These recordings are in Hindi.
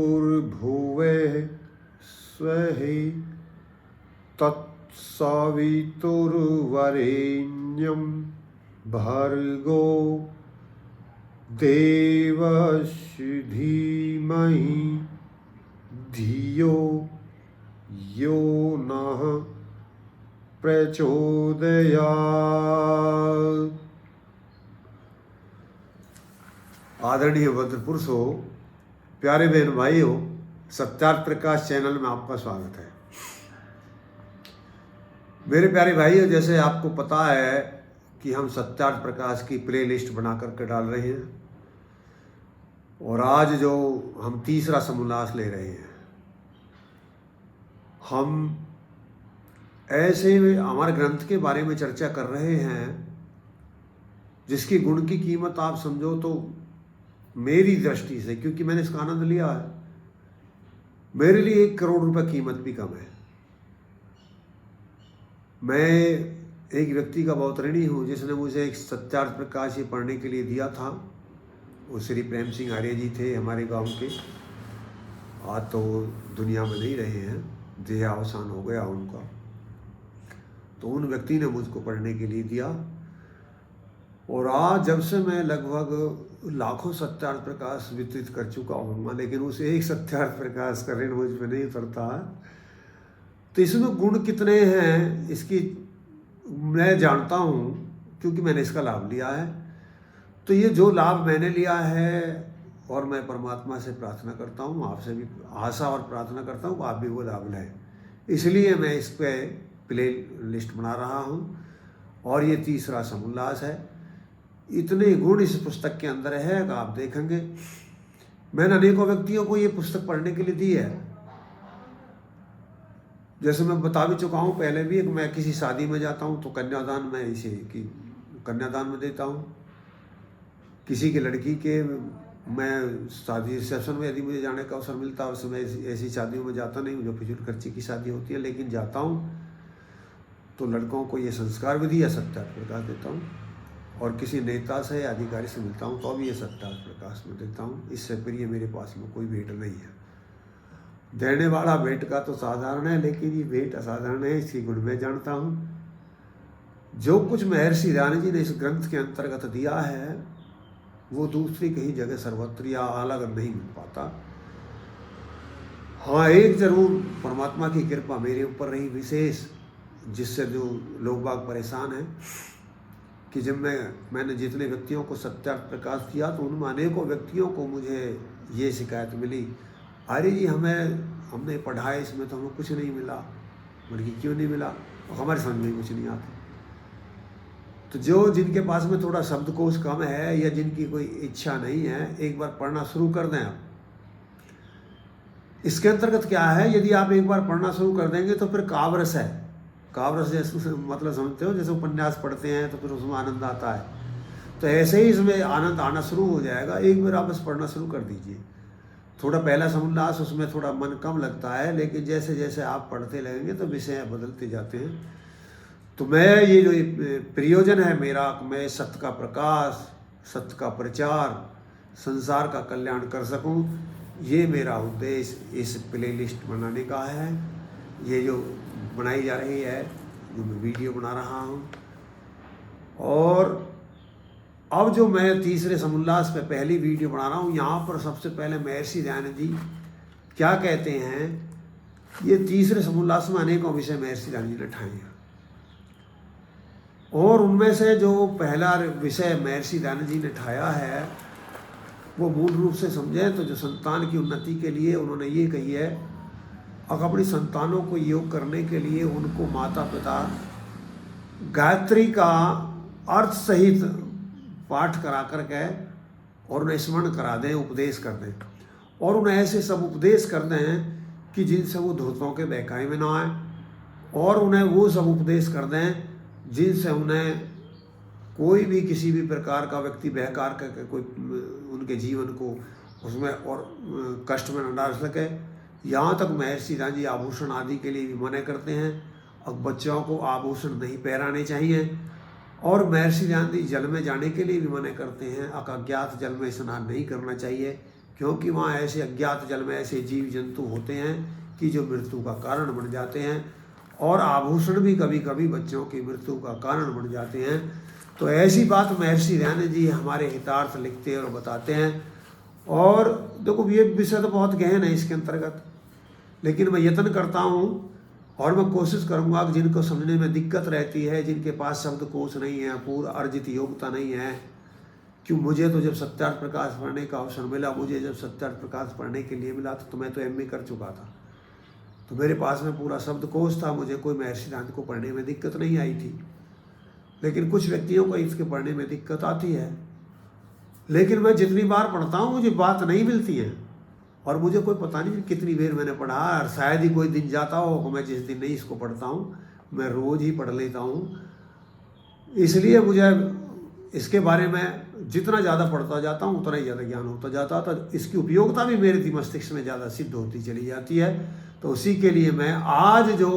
भूर्भुवः स्वः तत्सवितुर्वरेण्यं भर्गो देवस्य धीमहि धियो यो नः प्रचोदयात्। आदरणीय वज्र पुरुषों, प्यारे बहन भाइयों, सत्यार्थ प्रकाश चैनल में आपका स्वागत है। मेरे प्यारे भाइयों, जैसे आपको पता है कि हम सत्यार्थ प्रकाश की प्लेलिस्ट बना करके डाल रहे हैं और आज जो हम तीसरा समोल्लास ले रहे हैं, हम ऐसे हमारे ग्रंथ के बारे में चर्चा कर रहे हैं जिसकी गुण की कीमत आप समझो तो मेरी दृष्टि से, क्योंकि मैंने इसका आनंद लिया है, मेरे लिए 1 करोड़ रुपए कीमत भी कम है। मैं एक व्यक्ति का बहुत ऋणी हूँ जिसने मुझे एक सत्यार्थ प्रकाश ये पढ़ने के लिए दिया था। वो श्री प्रेम सिंह आर्य जी थे, हमारे गांव के। आज तो दुनिया में नहीं रहे हैं, देहावसान हो गया उनका। तो उन व्यक्ति ने मुझको पढ़ने के लिए दिया और आज जब से मैं लगभग लाखों सत्यार्थ प्रकाश वितरित कर चुका हूँ, लेकिन उस एक सत्यार्थ प्रकाश का ऋण मुझ पर नहीं उतरता। तो इसमें गुण कितने हैं इसकी मैं जानता हूँ, क्योंकि मैंने इसका लाभ लिया है। तो ये जो लाभ मैंने लिया है, और मैं परमात्मा से प्रार्थना करता हूँ, आपसे भी आशा और प्रार्थना करता हूँ आप भी वो लाभ लें। इसलिए मैं इस पर प्ले लिस्ट बना रहा हूँ और ये तीसरा समोल्लास है। इतने गुण इस पुस्तक के अंदर है कि आप देखेंगे। मैंने अनेकों व्यक्तियों को ये पुस्तक पढ़ने के लिए दी है। जैसे मैं बता भी चुका हूँ पहले भी, मैं किसी शादी में जाता हूँ तो कन्यादान में इसे कि कन्यादान में देता हूँ। किसी की लड़की के मैं शादी रिसेप्शन में यदि मुझे जाने का अवसर मिलता है, उसमें ऐसी शादियों में जाता नहीं हूँ जो फिजूल खर्ची की शादी होती है, लेकिन जाता हूँ तो लड़कों को ये संस्कार विधि या सत्यार्थ प्रकाश देता हूँ। और किसी नेता से या अधिकारी से मिलता हूँ तो भी ये सत्यार्थ प्रकाश में देता हूँ। इससे प्रिय मेरे पास में कोई भेंट नहीं है। देने वाला भेंट का तो साधारण है, लेकिन ये भेंट असाधारण है, इसकी गुण मैं जानता हूँ। जो कुछ महर्षि दयानंद जी ने इस ग्रंथ के अंतर्गत दिया है वो दूसरी कहीं जगह सर्वत्र या अलग नहीं मिल पाता। हाँ, एक जरूर परमात्मा की कृपा मेरे ऊपर रही विशेष, जिससे जो लोग बाग परेशान हैं, कि जब मैंने जितने व्यक्तियों को सत्यार्थ प्रकाश दिया तो उनमें अनेकों व्यक्तियों को मुझे ये शिकायत मिली, अरे जी हमने पढ़ा है इसमें तो हमें कुछ नहीं मिला। बल्कि क्यों नहीं मिला? हमारे समझ में कुछ नहीं आता। तो जो जिनके पास में थोड़ा शब्दकोश कम है या जिनकी कोई इच्छा नहीं है, एक बार पढ़ना शुरू कर दें आप। इसके अंतर्गत क्या है, यदि आप एक बार पढ़ना शुरू कर देंगे तो फिर काव्यरस है। काव्यरस जैसे मतलब समझते हो, जैसे उपन्यास पढ़ते हैं तो फिर उसमें आनंद आता है, तो ऐसे ही इसमें आनंद आना शुरू हो जाएगा। एक बार आप बस पढ़ना शुरू कर दीजिए। थोड़ा पहला समोल्लास उसमें थोड़ा मन कम लगता है, लेकिन जैसे जैसे आप पढ़ते लगेंगे तो विषय बदलते जाते हैं। तो मैं ये जो प्रयोजन है मेरा, मैं सत्य का प्रकाश, सत्य का प्रचार, संसार का कल्याण कर सकूं, ये मेरा उद्देश्य इस प्लेलिस्ट बनाने का है। ये जो बनाई जा रही है, जो मैं वीडियो बना रहा हूँ। और अब जो मैं तीसरे समोल्लास पे पहली वीडियो बना रहा हूँ, यहाँ पर सबसे पहले महर्षि दयानंद जी क्या कहते हैं। ये तीसरे समोल्लास में अनेकों विषय महर्षि दयानंद जी ने ठाए हैं और उनमें से जो पहला विषय महर्षि दयानंद जी ने ठाया है वो मूल रूप से समझें तो जो संतान की उन्नति के लिए उन्होंने ये कही है, अगर अपनी संतानों को योग करने के लिए उनको माता पिता गायत्री का अर्थ सहित पाठ करा करके और उन्हें स्मरण करा दें, उपदेश कर दें, और उन्हें ऐसे सब उपदेश कर दें कि जिनसे वो धोतों के बहकावे में ना आए, और उन्हें वो सब उपदेश कर दें जिनसे उन्हें कोई भी किसी भी प्रकार का व्यक्ति बहकार करके कोई उनके जीवन को उसमें और कष्ट में न डाल सके। यहाँ तक महर्षि ध्यान जी आभूषण आदि के लिए भी मना करते हैं। अब बच्चों को आभूषण नहीं पहनाने चाहिए। और महर्षि ध्यान जी जल में जाने के लिए भी मना करते हैं। अज्ञात जल में स्नान नहीं करना चाहिए, क्योंकि वहाँ ऐसे अज्ञात जल में ऐसे जीव जंतु होते हैं कि जो मृत्यु का कारण बन जाते हैं। और आभूषण भी कभी कभी बच्चों की मृत्यु का कारण बन जाते हैं। तो ऐसी बात महर्षि ध्यान जी हमारे हितार्थ लिखते हैं और बताते हैं। और देखो ये विषय तो बहुत गहन है इसके अंतर्गत, लेकिन मैं यत्न करता हूँ और मैं कोशिश करूँगा कि जिनको समझने में दिक्कत रहती है, जिनके पास शब्दकोश नहीं है, पूर्व अर्जित योग्यता नहीं है। क्यों, मुझे तो जब सत्यार्थ प्रकाश पढ़ने का अवसर मिला, मुझे जब सत्यार्थ प्रकाश पढ़ने के लिए मिला तो मैं तो MA कर चुका था, तो मेरे पास में पूरा शब्दकोश था। मुझे कोई महर्षि ध्यान को पढ़ने में दिक्कत नहीं आई थी। लेकिन कुछ व्यक्तियों को इसके पढ़ने में दिक्कत आती है। लेकिन मैं जितनी बार पढ़ता हूँ मुझे बात नहीं मिलती है, और मुझे कोई पता नहीं कितनी देर मैंने पढ़ा। और शायद ही कोई दिन जाता हो कि मैं जिस दिन नहीं इसको पढ़ता हूँ, मैं रोज़ ही पढ़ लेता हूँ। इसलिए मुझे इसके बारे में जितना ज़्यादा पढ़ता जाता हूँ उतना ही ज़्यादा ज्ञान होता जाता, तो इसकी उपयोगिता भी मेरे मस्तिष्क में ज़्यादा सिद्ध होती चली जाती है। तो उसी के लिए मैं आज जो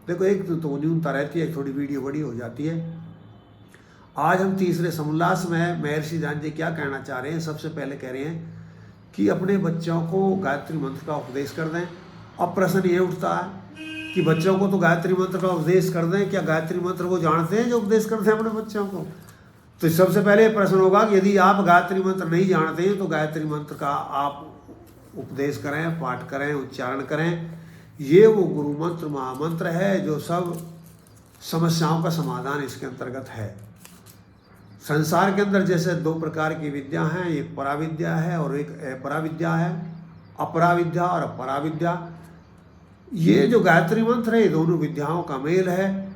देखो, एक तो न्यूनता रहती है, थोड़ी वीडियो बड़ी हो जाती है। आज हम तीसरे समोल्लास में महर्षि ध्यान जी क्या कहना चाह रहे हैं। सबसे पहले कह रहे हैं कि अपने बच्चों को गायत्री मंत्र का उपदेश कर दें। अब प्रश्न ये उठता है कि बच्चों को तो गायत्री मंत्र का उपदेश कर दें, क्या गायत्री मंत्र वो जानते हैं जो उपदेश करते हैं अपने बच्चों को? तो सबसे पहले प्रश्न होगा कि यदि आप गायत्री मंत्र नहीं जानते हैं तो गायत्री मंत्र का आप उपदेश करें, पाठ करें, उच्चारण करें। ये वो गुरु मंत्र महामंत्र है जो सब समस्याओं का समाधान इसके अंतर्गत है। संसार के अंदर जैसे दो प्रकार की विद्या हैं, एक पराविद्या है और एक अपराविद्या है। अपराविद्या और अपराविद्या, ये जो गायत्री मंत्र है ये दोनों विद्याओं का मेल है।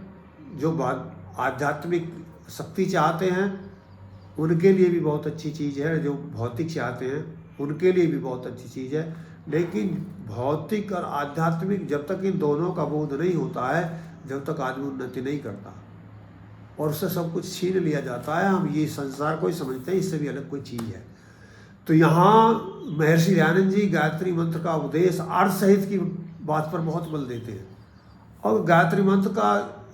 जो आध्यात्मिक शक्ति चाहते हैं उनके लिए भी बहुत अच्छी चीज़ है, जो भौतिक चाहते हैं उनके लिए भी बहुत अच्छी चीज़ है। लेकिन भौतिक और आध्यात्मिक जब तक इन दोनों का बोध नहीं होता है, जब तक आदमी उन्नति नहीं करता, और उससे सब कुछ छीन लिया जाता है। हम ये संसार को ही समझते हैं, इससे भी अलग कोई चीज़ है। तो यहाँ महर्षि दयानंद जी गायत्री मंत्र का उपदेश अर्थ सहित की बात पर बहुत बल देते हैं। और गायत्री मंत्र का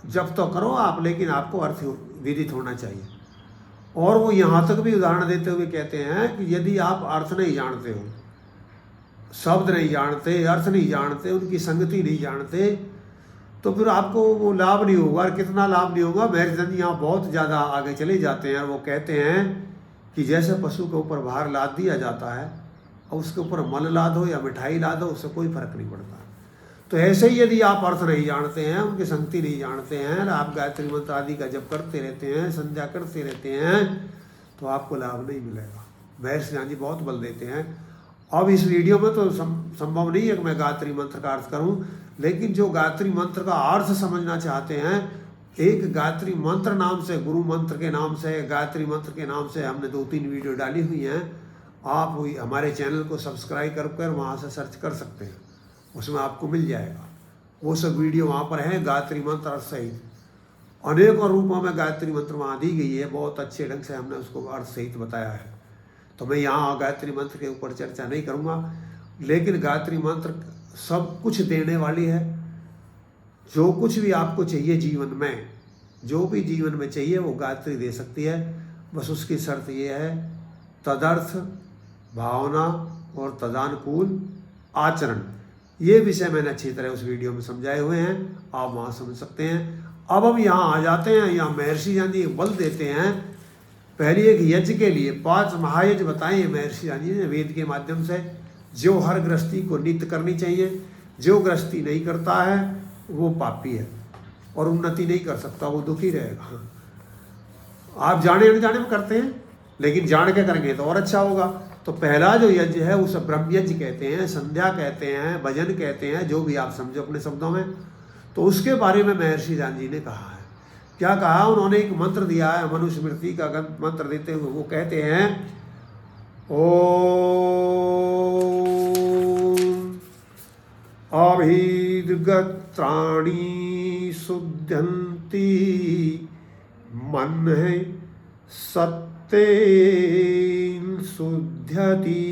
जप तो करो आप, लेकिन आपको अर्थ विदित होना चाहिए। और वो यहाँ तक भी उदाहरण देते हुए कहते हैं कि यदि आप अर्थ नहीं जानते हो, शब्द नहीं जानते, अर्थ नहीं जानते, उनकी संगति नहीं जानते, तो फिर आपको वो लाभ नहीं होगा। और कितना लाभ नहीं होगा, महर्षि यहाँ बहुत ज़्यादा आगे चले जाते हैं। वो कहते हैं कि जैसे पशु के ऊपर भार लाद दिया जाता है और उसके ऊपर मल लाद हो या मिठाई लाद हो, उससे कोई फर्क नहीं पड़ता। तो ऐसे ही यदि आप अर्थ नहीं जानते हैं, उनकी संगति नहीं जानते हैं, आप गायत्री मंत्र आदि का जप करते रहते हैं, संध्या करते रहते हैं, तो आपको लाभ नहीं मिलेगा। महर्षि जी बहुत बल देते हैं। अब इस वीडियो में तो संभव नहीं है कि मैं गायत्री मंत्र का अर्थ करूं, लेकिन जो गायत्री मंत्र का अर्थ समझना चाहते हैं, एक गायत्री मंत्र नाम से, गुरु मंत्र के नाम से, गायत्री मंत्र के नाम से हमने 2-3 वीडियो डाली हुई हैं। आप हमारे चैनल को सब्सक्राइब कर वहाँ से सर्च कर सकते हैं, उसमें आपको मिल जाएगा। वो सब वीडियो वहाँ पर है, गायत्री मंत्र अर्थ सहित अनेकों रूपों में गायत्री मंत्र वहाँ दी गई है। बहुत अच्छे ढंग से हमने उसको अर्थ सहित बताया है। तो मैं यहाँ गायत्री मंत्र के ऊपर चर्चा नहीं करूँगा, लेकिन गायत्री मंत्र सब कुछ देने वाली है। जो कुछ भी आपको चाहिए जीवन में, जो भी जीवन में चाहिए वो गायत्री दे सकती है। बस उसकी शर्त ये है, तदर्थ भावना और तदानुकूल आचरण। ये विषय मैंने अच्छी तरह उस वीडियो में समझाए हुए हैं, आप वहाँ समझ सकते हैं। अब हम यहाँ आ जाते हैं। यहाँ महर्षि जी बल देते हैं पहले एक यज्ञ के लिए 5 महायज्ञ बताए महर्षि जी ने वेद के माध्यम से, जो हर गृहस्थी को नित्य करनी चाहिए। जो गृहस्थी नहीं करता है वो पापी है और उन्नति नहीं कर सकता, वो दुखी रहेगा। आप जाने अनजाने में करते हैं, लेकिन जान के करेंगे तो और अच्छा होगा। तो पहला जो यज्ञ है उसे ब्रह्म यज्ञ कहते हैं, संध्या कहते हैं, भजन कहते हैं, जो भी आप समझो अपने शब्दों में। तो उसके बारे में महर्षि जी ने कहा है। क्या कहा उन्होंने? एक मंत्र दिया है, मनुस्मृति का मंत्र देते हुए वो कहते हैं, ओम अभिर्गत्राणि शुद्धन्ति मन है सत्तेन शुद्ध्यति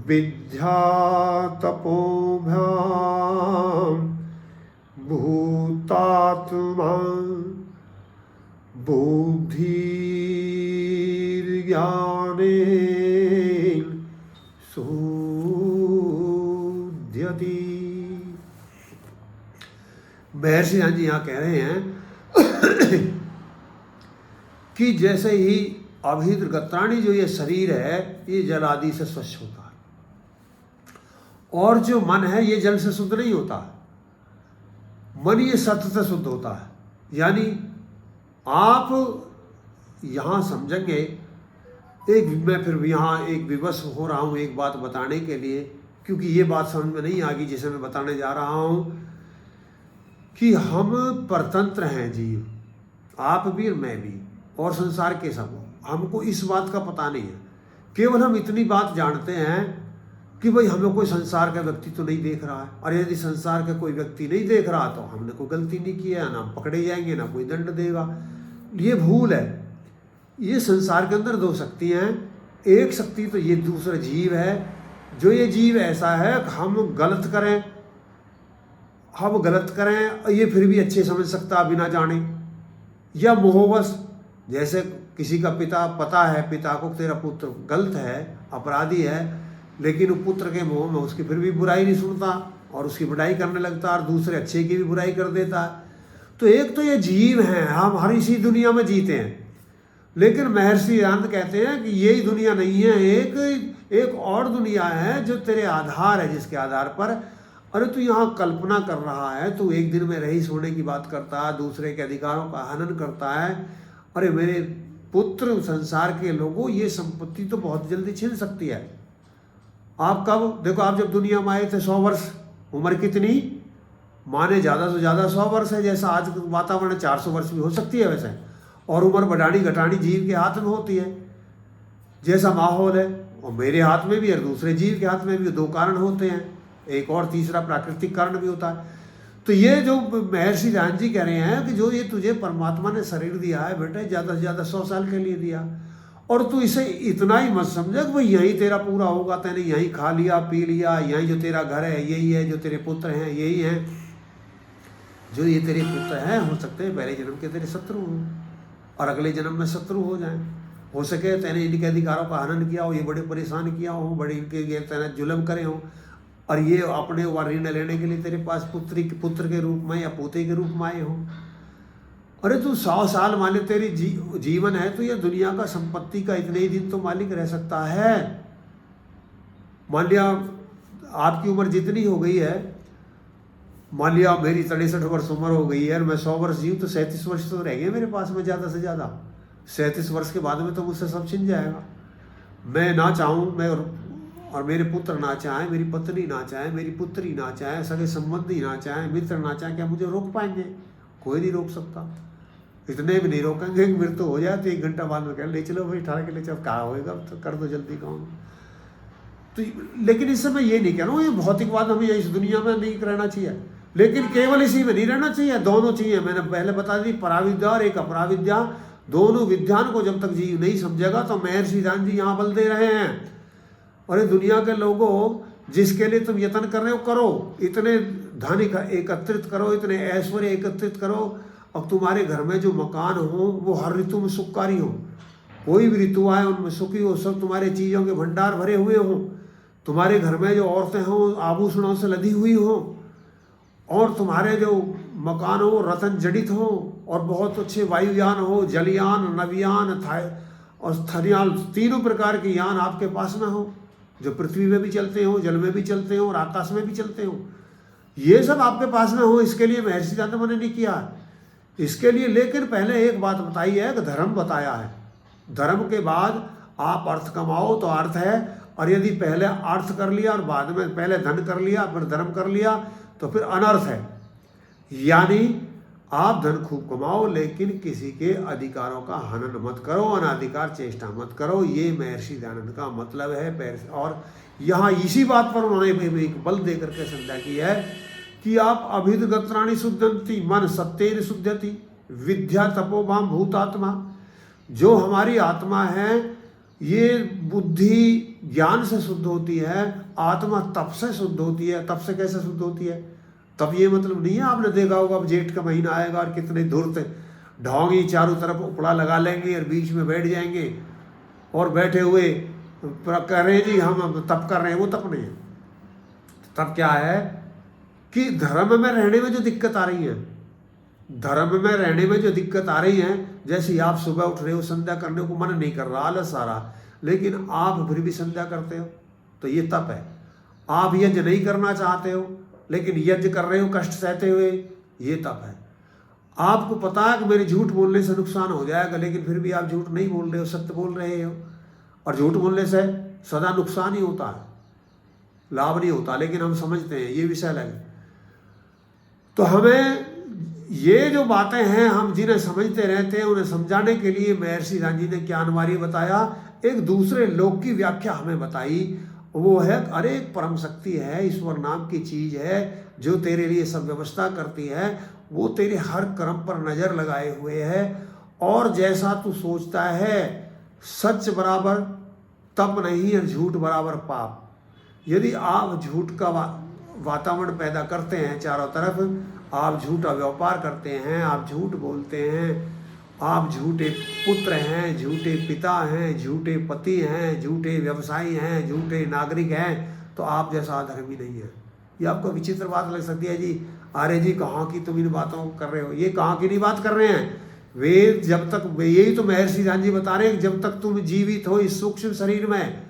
विद्या तपोभ्याम भूतात्मा बुद्धिर्ज्ञानेन शुध्यति। महर्षि राम जी यहाँ कह रहे हैं कि जैसे ही अभिद्र गत्राणी जो ये शरीर है ये जल आदि से स्वच्छ होता है, और जो मन है ये जल से शुद्ध नहीं होता है, मन ये सत्य से शुद्ध होता है। यानी आप यहाँ समझेंगे, मैं फिर यहाँ एक विवश हो रहा हूँ एक बात बताने के लिए, क्योंकि ये बात समझ में नहीं आ गई जिसे मैं बताने जा रहा हूँ, कि हम परतंत्र हैं जीव, आप भी और मैं भी और संसार के सब। हमको इस बात का पता नहीं है, केवल हम इतनी बात जानते हैं कि भाई हमें कोई संसार का व्यक्ति तो नहीं देख रहा है, और यदि संसार का कोई व्यक्ति नहीं देख रहा तो हमने कोई गलती नहीं किया, ना पकड़े जाएंगे ना कोई दंड देगा। ये भूल है। ये संसार के अंदर दो शक्तियाँ हैं, एक शक्ति तो ये दूसरा जीव है। जो ये जीव ऐसा है हम गलत करें ये फिर भी अच्छे समझ सकता बिना जाने, या मोहवश, जैसे किसी का पिता पता है पिता को तेरा पुत्र गलत है अपराधी है, लेकिन वो पुत्र के मोह में उसकी फिर भी बुराई नहीं सुनता और उसकी बुराई करने लगता और दूसरे अच्छे की भी बुराई कर देता है। तो एक तो ये जीव हैं, हम हर इसी दुनिया में जीते हैं, लेकिन महर्षि आनंद कहते हैं कि यही दुनिया नहीं है, एक और दुनिया है जो तेरे आधार है, जिसके आधार पर अरे तू यहाँ कल्पना कर रहा है, तू एक दिन में रईस होने की बात करता है, दूसरे के अधिकारों का हनन करता है। अरे मेरे पुत्र, संसार के लोगों, ये संपत्ति तो बहुत जल्दी छिन सकती है। आप कब देखो, आप जब दुनिया में आए थे 100 वर्ष, उम्र कितनी माने ज़्यादा से ज़्यादा 100 वर्ष है, जैसा आज वातावरण 400 वर्ष भी हो सकती है वैसे, और उम्र बढ़ानी घटानी जीव के हाथ में होती है, जैसा माहौल है। और मेरे हाथ में भी और दूसरे जीव के हाथ में भी दो कारण होते हैं, एक और तीसरा प्राकृतिक कारण भी होता है। तो ये जो महर्षि राम जी कह रहे हैं कि जो ये तुझे परमात्मा ने शरीर दिया है बेटे, ज़्यादा से ज़्यादा 100 साल के लिए दिया, और तू इसे इतना ही मत समझ कि भाई यहीं तेरा पूरा होगा, तेने यहीं खा लिया पी लिया, यहीं जो तेरा घर है यही है, जो तेरे पुत्र हैं यही हैं। जो ये तेरे पुत्र हैं हो सकते हैं पहले जन्म के तेरे शत्रु हो और अगले जन्म में शत्रु हो जाएं। हो सके तेने इनके अधिकारों का हनन किया हो, ये बड़े परेशान किया हो, बड़े इनके तेने जुल्म करे हो, और ये अपने ऋण लेने के लिए तेरे पास पुत्र के रूप में या पोते के रूप में आए हो। अरे तू 100 साल मान ले तेरी जीवन है, तो ये दुनिया का संपत्ति का इतने ही दिन तो मालिक रह सकता है। मान लिया आपकी उम्र जितनी हो गई है, मान लिया मेरी 63 वर्ष उम्र हो गई है और मैं 100 वर्ष जीऊँ, तो 37 वर्ष तो रह गए मेरे पास में ज़्यादा से ज़्यादा। 37 वर्ष के बाद में तो मुझसे सब छिन जाएगा। मैं ना चाहूँ, मैं और मेरे पुत्र ना चाहें, मेरी पत्नी ना चाहे, मेरी पुत्री ना चाहे, सगे संबंधी ना चाहे, मित्र ना चाहे, क्या मुझे रोक पाएंगे? कोई नहीं रोक सकता। इतने भी नहीं रोकेंगे कि मृत्यु हो जाए तो 1 घंटा बाद में कह ले चलो भाई 18 के लिए, चल कहा होएगा तो कर दो जल्दी काम। तो लेकिन इस समय ये नहीं कह रहा हूँ ये भौतिकवाद हमें इस दुनिया में नहीं रहना चाहिए, लेकिन केवल इसी में नहीं रहना चाहिए, दोनों चाहिए। मैंने पहले बता दी, पराविद्या और एक अपराविद्या, दोनों विद्यान को जब तक जीव नहीं समझेगा, तो महर्षि राम जी यहाँ बल दे रहे हैं। और ये दुनिया के लोगों, जिसके लिए तुम यत्न कर रहे हो करो, इतने धन एकत्रित करो, इतने ऐश्वर्य एकत्रित करो, अब तुम्हारे घर में जो मकान हो वो हर ऋतु में सुखकारी हो, कोई भी ऋतु आए उनमें सुखी हो, सब तुम्हारे चीज़ों के भंडार भरे हुए हों, तुम्हारे घर में जो औरतें हों आभूषणों से लदी हुई हों, और तुम्हारे जो मकान हो रतन जड़ित हो, और बहुत अच्छे वायुयान हो, जलयान, नवयान और स्थलयान, तीनों प्रकार के यान आपके पास में हो, जो पृथ्वी में भी चलते हो, जल में भी चलते हो और आकाश में भी चलते हो। ये सब आपके पास में हो, इसके लिए महर्षि चंद्रमा ने नहीं किया इसके लिए। लेकिन पहले एक बात बताई है कि धर्म बताया है, धर्म के बाद आप अर्थ कमाओ तो अर्थ है, और यदि पहले अर्थ कर लिया और बाद में पहले धन कर लिया फिर धर्म कर लिया तो फिर अनर्थ है। यानी आप धन खूब कमाओ लेकिन किसी के अधिकारों का हनन मत करो, अनाधिकार चेष्टा मत करो, ये महर्षि दयानंद का मतलब है। और यहाँ इसी बात पर उन्होंने एक बल दे करके संध्या की है कि आप अभिदगत्राणि शुद्धंति मन सत्येन शुद्धति विद्या तपोभाम भूतात्मा। जो हमारी आत्मा है ये बुद्धि ज्ञान से शुद्ध होती है, आत्मा तप से शुद्ध होती है। तप से कैसे शुद्ध होती है? तब ये मतलब नहीं है, आपने देखा होगा अब जेठ का महीना आएगा और कितने धूर्त ढोंगी चारों तरफ उपड़ा लगा लेंगे और बीच में बैठ जाएंगे और बैठे हुए कह रहे हैं जी हम तप कर रहे हैं, वो तप नहीं है। तब क्या है कि धर्म में रहने में जो दिक्कत आ रही है, धर्म में रहने में जो दिक्कत आ रही है, जैसे ही आप सुबह उठ रहे हो, संध्या करने को मन नहीं कर रहा, आलस आ रहा, लेकिन आप फिर भी संध्या करते हो, तो ये तप है। आप यज्ञ नहीं करना चाहते हो लेकिन यज्ञ कर रहे हो कष्ट सहते हुए, ये तप है। आपको पता है कि मेरे झूठ बोलने से नुकसान हो जाएगा, लेकिन फिर भी आप झूठ नहीं बोल रहे हो, सत्य बोल रहे हो। और झूठ बोलने से सदा नुकसान ही होता है, लाभ नहीं होता, लेकिन हम समझते हैं, ये विषय अलग है। तो हमें ये जो बातें हैं, हम जिन्हें समझते रहते हैं, उन्हें समझाने के लिए महर्षि राम जी ने ज्ञानवारी बताया, एक दूसरे लोक की व्याख्या हमें बताई। वो है अरे एक परम शक्ति है, ईश्वर नाम की चीज है जो तेरे लिए सब व्यवस्था करती है, वो तेरे हर कर्म पर नजर लगाए हुए है, और जैसा तू सोचता है सच बराबर तप नहीं और झूठ बराबर पाप। यदि आप झूठ का वातावरण पैदा करते हैं चारों तरफ, आप झूठा व्यापार करते हैं, आप झूठ बोलते हैं, आप झूठे पुत्र हैं, झूठे पिता हैं, झूठे पति हैं, झूठे व्यवसायी हैं, झूठे नागरिक हैं, तो आप जैसा अधर्मी नहीं है। ये आपको विचित्र बात लग सकती है जी, अरे जी कहाँ की तुम इन बातों कर रहे हो, ये कहाँ की नहीं बात कर रहे हैं। वे जब तक, यही तो महर्षि राम जी बता रहे हैं, जब तक तुम जीवित हो इस सूक्ष्म शरीर में,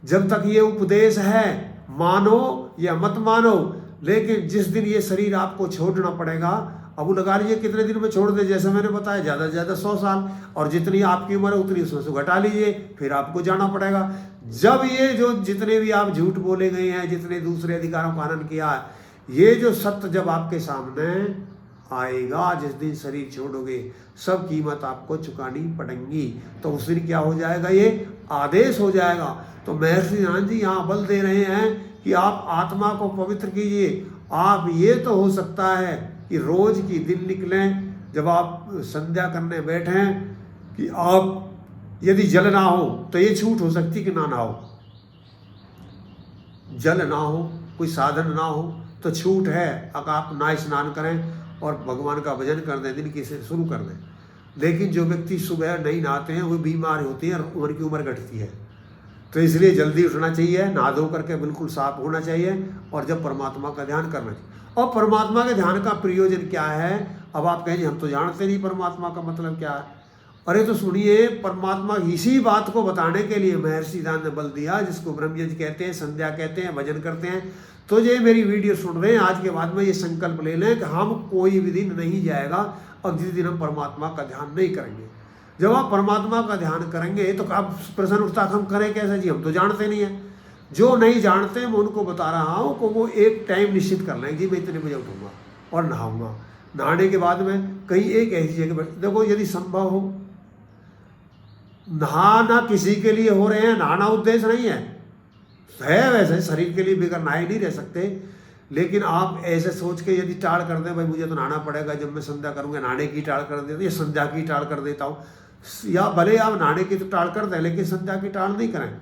जब तक ये उपदेश है, मानो या मत मानो, लेकिन जिस दिन ये शरीर आपको छोड़ना पड़ेगा, अब वो लगा लीजिए कितने दिन में छोड़ दे, जैसे मैंने बताया ज़्यादा से ज़्यादा 100 साल, और जितनी आपकी उम्र है उतनी उसमें से घटा लीजिए, फिर आपको जाना पड़ेगा। जब ये जो जितने भी आप झूठ बोले गए हैं, जितने दूसरे अधिकारों का हनन किया, ये जो सत्य जब आपके सामने आएगा, जिस दिन शरीर छोड़ोगे, सब कीमत आपको चुकानी पड़ेंगी। तो उस दिन क्या हो जाएगा, ये आदेश हो जाएगा। तो महर्षि राम जी यहाँ बल दे रहे हैं कि आप आत्मा को पवित्र कीजिए। आप ये तो हो सकता है कि रोज की दिन निकलें, जब आप संध्या करने बैठें, कि आप यदि जल ना हो तो ये छूट हो सकती कि ना हो, जल ना हो, कोई साधन ना हो तो छूट है, अगर आप ना स्नान करें और भगवान का भजन कर दें, दिन की से शुरू कर दें। लेकिन जो व्यक्ति सुबह नहीं नहाते हैं वो बीमार होते हैं और उम्र की उम्र घटती है। तो इसलिए जल्दी उठना चाहिए, नहा धो करके बिल्कुल साफ होना चाहिए, और जब परमात्मा का ध्यान करना चाहिए। और परमात्मा के ध्यान का प्रयोजन क्या है? अब आप कहेंगे हम तो जानते नहीं परमात्मा का मतलब क्या है। अरे तो सुनिए, परमात्मा इसी बात को बताने के लिए महर्षि राम ने बल दिया, जिसको ब्रह्मयज्ञ कहते हैं, संध्या कहते हैं, भजन करते हैं। तो ये मेरी वीडियो सुन रहे हैं, आज के बाद में ये संकल्प ले लें कि हम कोई भी दिन नहीं जाएगा अब जिस दिन हम परमात्मा का ध्यान नहीं करेंगे। जब आप परमात्मा का ध्यान करेंगे तो अब प्रश्न उठता हम करें कैसे जी, हम तो जानते नहीं है। जो नहीं जानते मैं उनको बता रहा हूँ कि वो एक टाइम निश्चित कर लें, जी मैं इतने बजे उठूँगा और नहाऊंगा। नहाने के बाद में कहीं एक ऐसी जगह, देखो यदि संभव हो, नहाना किसी के लिए हो रहे हैं, नहाना उद्देश्य नहीं है वैसे शरीर के लिए बिगड़ नहाए नहीं रह सकते, लेकिन आप ऐसे सोच के यदि टाल कर दें, भाई मुझे तो नहाना पड़ेगा, जब मैं संध्या करूँगा, नहाने की टाल कर देता हूँ या संध्या की टाल कर देता हूँ, या भले आप नहाने की तो टाल कर दें लेकिन संध्या की टाल नहीं करें।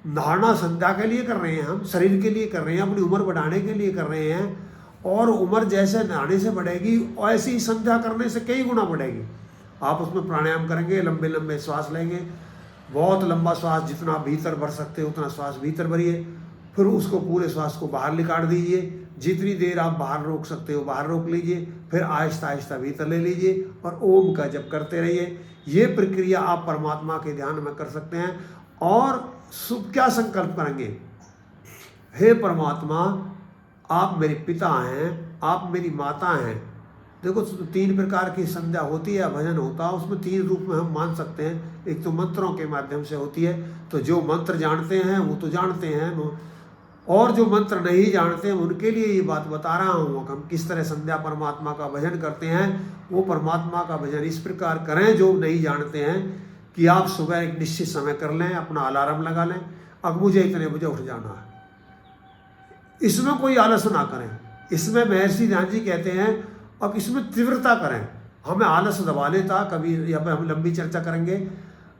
नहाना संध्या के लिए कर रहे हैं, हम शरीर के लिए कर रहे हैं, अपनी उम्र बढ़ाने के लिए कर रहे हैं, और उम्र जैसे नहाने से बढ़ेगी ऐसी ही संध्या करने से कई गुना बढ़ेगी। आप उसमें प्राणायाम करेंगे, लंबे लंबे श्वास लेंगे, बहुत लंबा श्वास, जितना भीतर भर सकते हो उतना श्वास भीतर भरिए, फिर उसको पूरे श्वास को बाहर निकाल दीजिए, जितनी देर आप बाहर रोक सकते हो बाहर रोक लीजिए, फिर आहिस्ता आहिस्ता भीतर ले लीजिए और ओम का जप करते रहिए। ये प्रक्रिया आप परमात्मा के ध्यान में कर सकते हैं। और क्या संकल्प करेंगे, हे परमात्मा आप मेरे पिता हैं, आप मेरी माता हैं। देखो 3 प्रकार की संध्या होती है, भजन होता है, उसमें 3 रूप में हम मान सकते हैं। एक तो मंत्रों के माध्यम से होती है, तो जो मंत्र जानते हैं वो तो जानते हैं, और जो मंत्र नहीं जानते हैं उनके लिए ये बात बता रहा हूँ हम किस तरह संध्या परमात्मा का भजन करते हैं। वो परमात्मा का भजन इस प्रकार करें, जो नहीं जानते हैं, कि आप सुबह एक निश्चित समय कर लें, अपना अलार्म लगा लें, अब मुझे इतने बजे उठ जाना है। इसमें कोई आलस ना करें। इसमें महर्षि राम जी कहते हैं अब इसमें तीव्रता करें। हमें आलस दबा लेता कभी, या हम लंबी चर्चा करेंगे,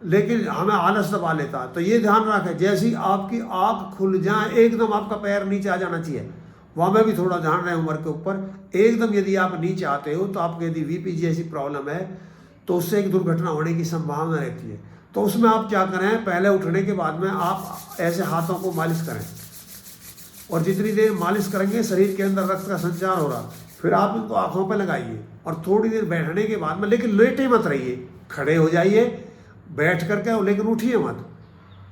लेकिन हमें आलस दबा लेता है। तो ये ध्यान रखें, जैसी आपकी आँख खुल जाए एकदम आपका पैर नीचे आ जाना चाहिए। वहाँ में भी थोड़ा ध्यान रहे उम्र के ऊपर। एकदम यदि आप नीचे आते हो तो आपके यदि VP जैसी प्रॉब्लम है तो उससे एक दुर्घटना होने की संभावना रहती है। तो उसमें आप क्या करें, पहले उठने के बाद में आप ऐसे हाथों को मालिश करें, और जितनी देर मालिश करेंगे शरीर के अंदर रक्त का संचार हो रहा, फिर आप इनको आँखों पर लगाइए और थोड़ी देर बैठने के बाद में, लेकिन लेटे मत रहिए, खड़े हो जाइए बैठ करके, लेकिन उठिए मत।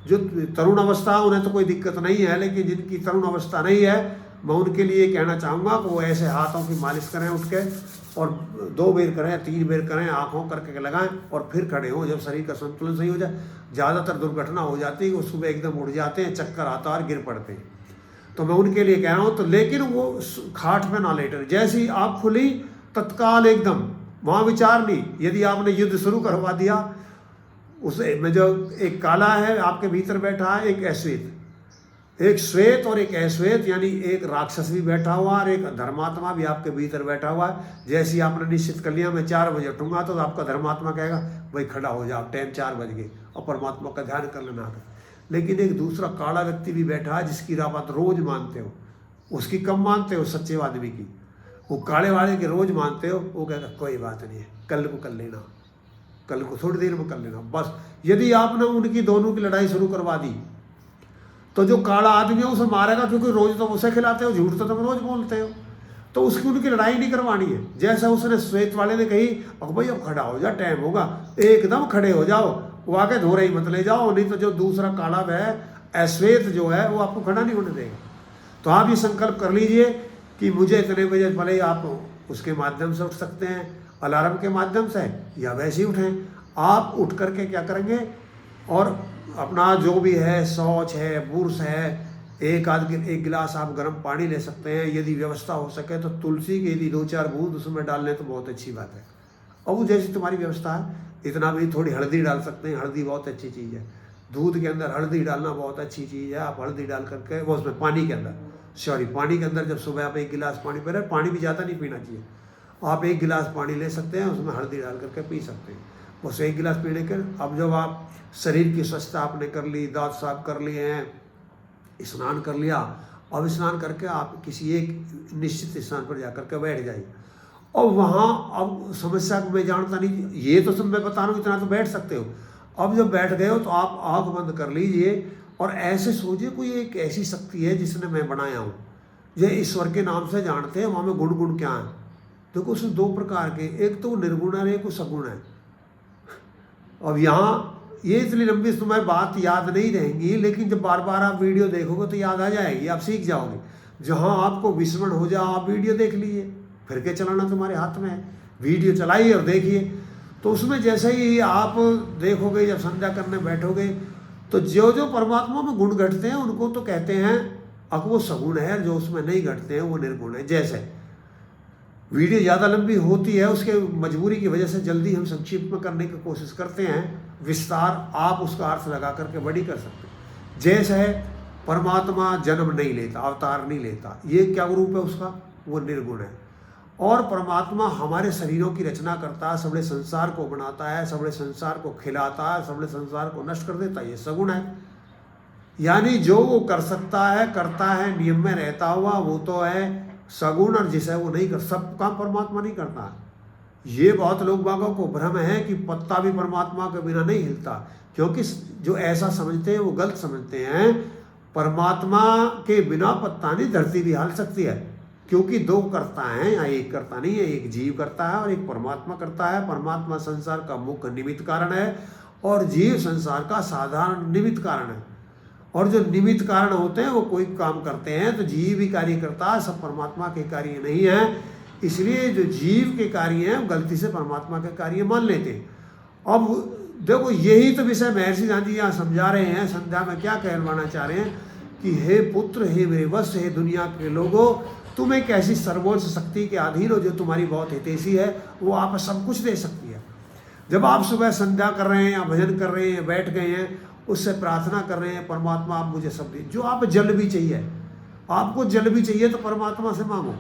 जो तरुण अवस्था है उन्हें तो कोई दिक्कत नहीं है, लेकिन जिनकी तरुण अवस्था नहीं है मैं उनके लिए कहना चाहूँगा कि वो ऐसे हाथों की मालिश करें उठ के, और 2 बार करें 3 बार करें, आँखों करके लगाएं और फिर खड़े हों। जब शरीर का संतुलन सही हो जाए, ज़्यादातर दुर्घटना हो जाती है कि वो सुबह एकदम उठ जाते हैं, चक्कर आता है और गिर पड़ते हैं। तो मैं उनके लिए कह रहा हूँ। तो लेकिन वो खाट में ना लेटे, जैसे ही आँख खुली तत्काल एकदम वहाँ विचार नहीं। यदि आपने युद्ध शुरू करवा दिया, उसे में जो एक काला है आपके भीतर बैठा है, एक अश्वेत, एक श्वेत और एक अश्वेत, यानी एक राक्षस भी बैठा हुआ और एक धर्मात्मा भी आपके भीतर बैठा हुआ है। जैसे ही आपने निश्चित कर लिया मैं 4 बजे उठूंगा, तो आपका धर्मात्मा कहेगा भाई खड़ा हो जाओ, टाइम 4 बज गए, और परमात्मा का ध्यान कर लेना। लेकिन एक दूसरा काला व्यक्ति भी बैठा है जिसकी बात रोज मानते हो, उसकी कम मानते हो सच्चे आदमी की, वो काले वाले की रोज मानते हो, वो कहेगा कोई बात नहीं है, कल को कर लेना, कल को थोड़ी देर में कर लेना बस। यदि आपने उनकी दोनों की लड़ाई शुरू करवा दी तो जो काला आदमी है उसे मारेगा, क्योंकि रोज तो उसे खिलाते हो, झूठ तो तुम रोज बोलते हो, तो उसकी उनकी लड़ाई नहीं करवानी है। जैसा उसने श्वेत वाले ने कही, अब भाई अब खड़ा हो जा, टाइम होगा, एकदम खड़े हो जाओ, वो आके धोरे ही मत ले जाओ, नहीं तो जो दूसरा काला है अश्वेत जो है वो आपको खड़ा नहीं होने देगा। तो आप ये संकल्प कर लीजिए कि मुझे इतने बजे, भले आप उसके माध्यम से उठ सकते हैं, अलार्म के माध्यम से, या वैसे ही उठें। आप उठ करके क्या करेंगे, और अपना जो भी है शौच है, बुर्श है, एक गिलास आप गर्म पानी ले सकते हैं। यदि व्यवस्था हो सके तो तुलसी के यदि 2-4 बूंद उसमें डाल लें तो बहुत अच्छी बात है। और वो जैसी तुम्हारी व्यवस्था है, इतना भी थोड़ी हल्दी डाल सकते हैं, हल्दी बहुत अच्छी चीज़ है। दूध के अंदर हल्दी डालना बहुत अच्छी चीज़ है। आप हल्दी डाल करके वो उसमें पानी के अंदर पानी के अंदर जब सुबह आप 1 गिलास पानी पी रहे हैं, पानी भी ज़्यादा नहीं पीना चाहिए, आप 1 गिलास पानी ले सकते हैं, उसमें हल्दी डाल करके पी सकते हैं। बस 1 गिलास पीने के अब जब आप शरीर की स्वच्छता आपने कर ली, दांत साफ कर लिए हैं, स्नान कर लिया, अब स्नान करके आप किसी एक निश्चित स्थान पर जाकर के बैठ जाइए। और वहाँ अब समस्या को मैं जानता नहीं, ये तो सब मैं बता रहा हूँ, इतना तो बैठ सकते हो। अब जब बैठ गए हो तो आप आँख बंद कर लीजिए और ऐसे सोचिए कोई एक ऐसी शक्ति है जिसने मैं बनाया हूँ, ये ईश्वर के नाम से जानते हैं। वहाँ में गुण क्या है, देखो उसमें 2 प्रकार के, एक तो निर्गुण है, एक सगुण है। अब यहाँ ये इतनी लंबी तुम्हें बात याद नहीं रहेंगी, लेकिन जब बार बार आप वीडियो देखोगे तो याद आ जाएगी, आप सीख जाओगे। जहाँ आपको विस्मरण हो जाए आप वीडियो देख लीजिए, फिर के चलाना तुम्हारे हाथ में है, वीडियो चलाइए और देखिए। तो उसमें जैसे ही आप देखोगे, जब संध्या करने बैठोगे, तो जो जो परमात्मा में गुण घटते हैं उनको तो कहते हैं अब वो सगुण है, जो उसमें नहीं घटते हैं वो निर्गुण है। जैसे वीडियो ज़्यादा लंबी होती है, उसके मजबूरी की वजह से जल्दी हम संक्षिप्त में करने की कोशिश करते हैं, विस्तार आप उसका अर्थ लगा करके बड़ी कर सकते हैं। जैसे है परमात्मा जन्म नहीं लेता, अवतार नहीं लेता, ये क्या रूप है उसका, वो निर्गुण है। और परमात्मा हमारे शरीरों की रचना करता है, सबले संसार को बनाता है, सबले संसार को खिलाता है, सबले संसार को नष्ट कर देता है, ये सगुण है। यानी जो वो कर सकता है, करता है, नियम में रहता हुआ, वो तो है सगुण, और जिसे वो नहीं कर, सब काम परमात्मा नहीं करता। ये बहुत लोग बागों को भ्रम है कि पत्ता भी परमात्मा के बिना नहीं हिलता, क्योंकि जो ऐसा समझते हैं वो गलत समझते हैं। परमात्मा के बिना पत्ता नहीं, धरती भी हिल सकती है, क्योंकि 2 करता है, या एक करता नहीं है, एक जीव करता है और एक परमात्मा करता है। परमात्मा संसार का मुख्य निमित्त कारण है और जीव संसार का साधारण निमित्त कारण है। और जो निमित्त कारण होते हैं वो कोई काम करते हैं, तो जीव भी कार्य करता है, सब परमात्मा के कार्य नहीं है। इसलिए जो जीव के कार्य हैं गलती से परमात्मा के कार्य मान लेते हैं। अब देखो यही तो विषय महर्षि गांधी यहाँ समझा रहे हैं, संध्या में क्या कहलवाना चाह रहे हैं कि हे पुत्र, हे मेरे वत्स, हे दुनिया के लोगों, तुम एक ऐसी सर्वोच्च शक्ति के अधीन हो जो तुम्हारी बहुत हितैषी है, वो आप सब कुछ दे सकती है। जब आप सुबह संध्या कर रहे हैं या भजन कर रहे हैं, बैठ गए हैं, उससे प्रार्थना कर रहे हैं, परमात्मा आप मुझे सब दे। जो आप जल भी चाहिए, आपको जल भी चाहिए तो परमात्मा से मांगो।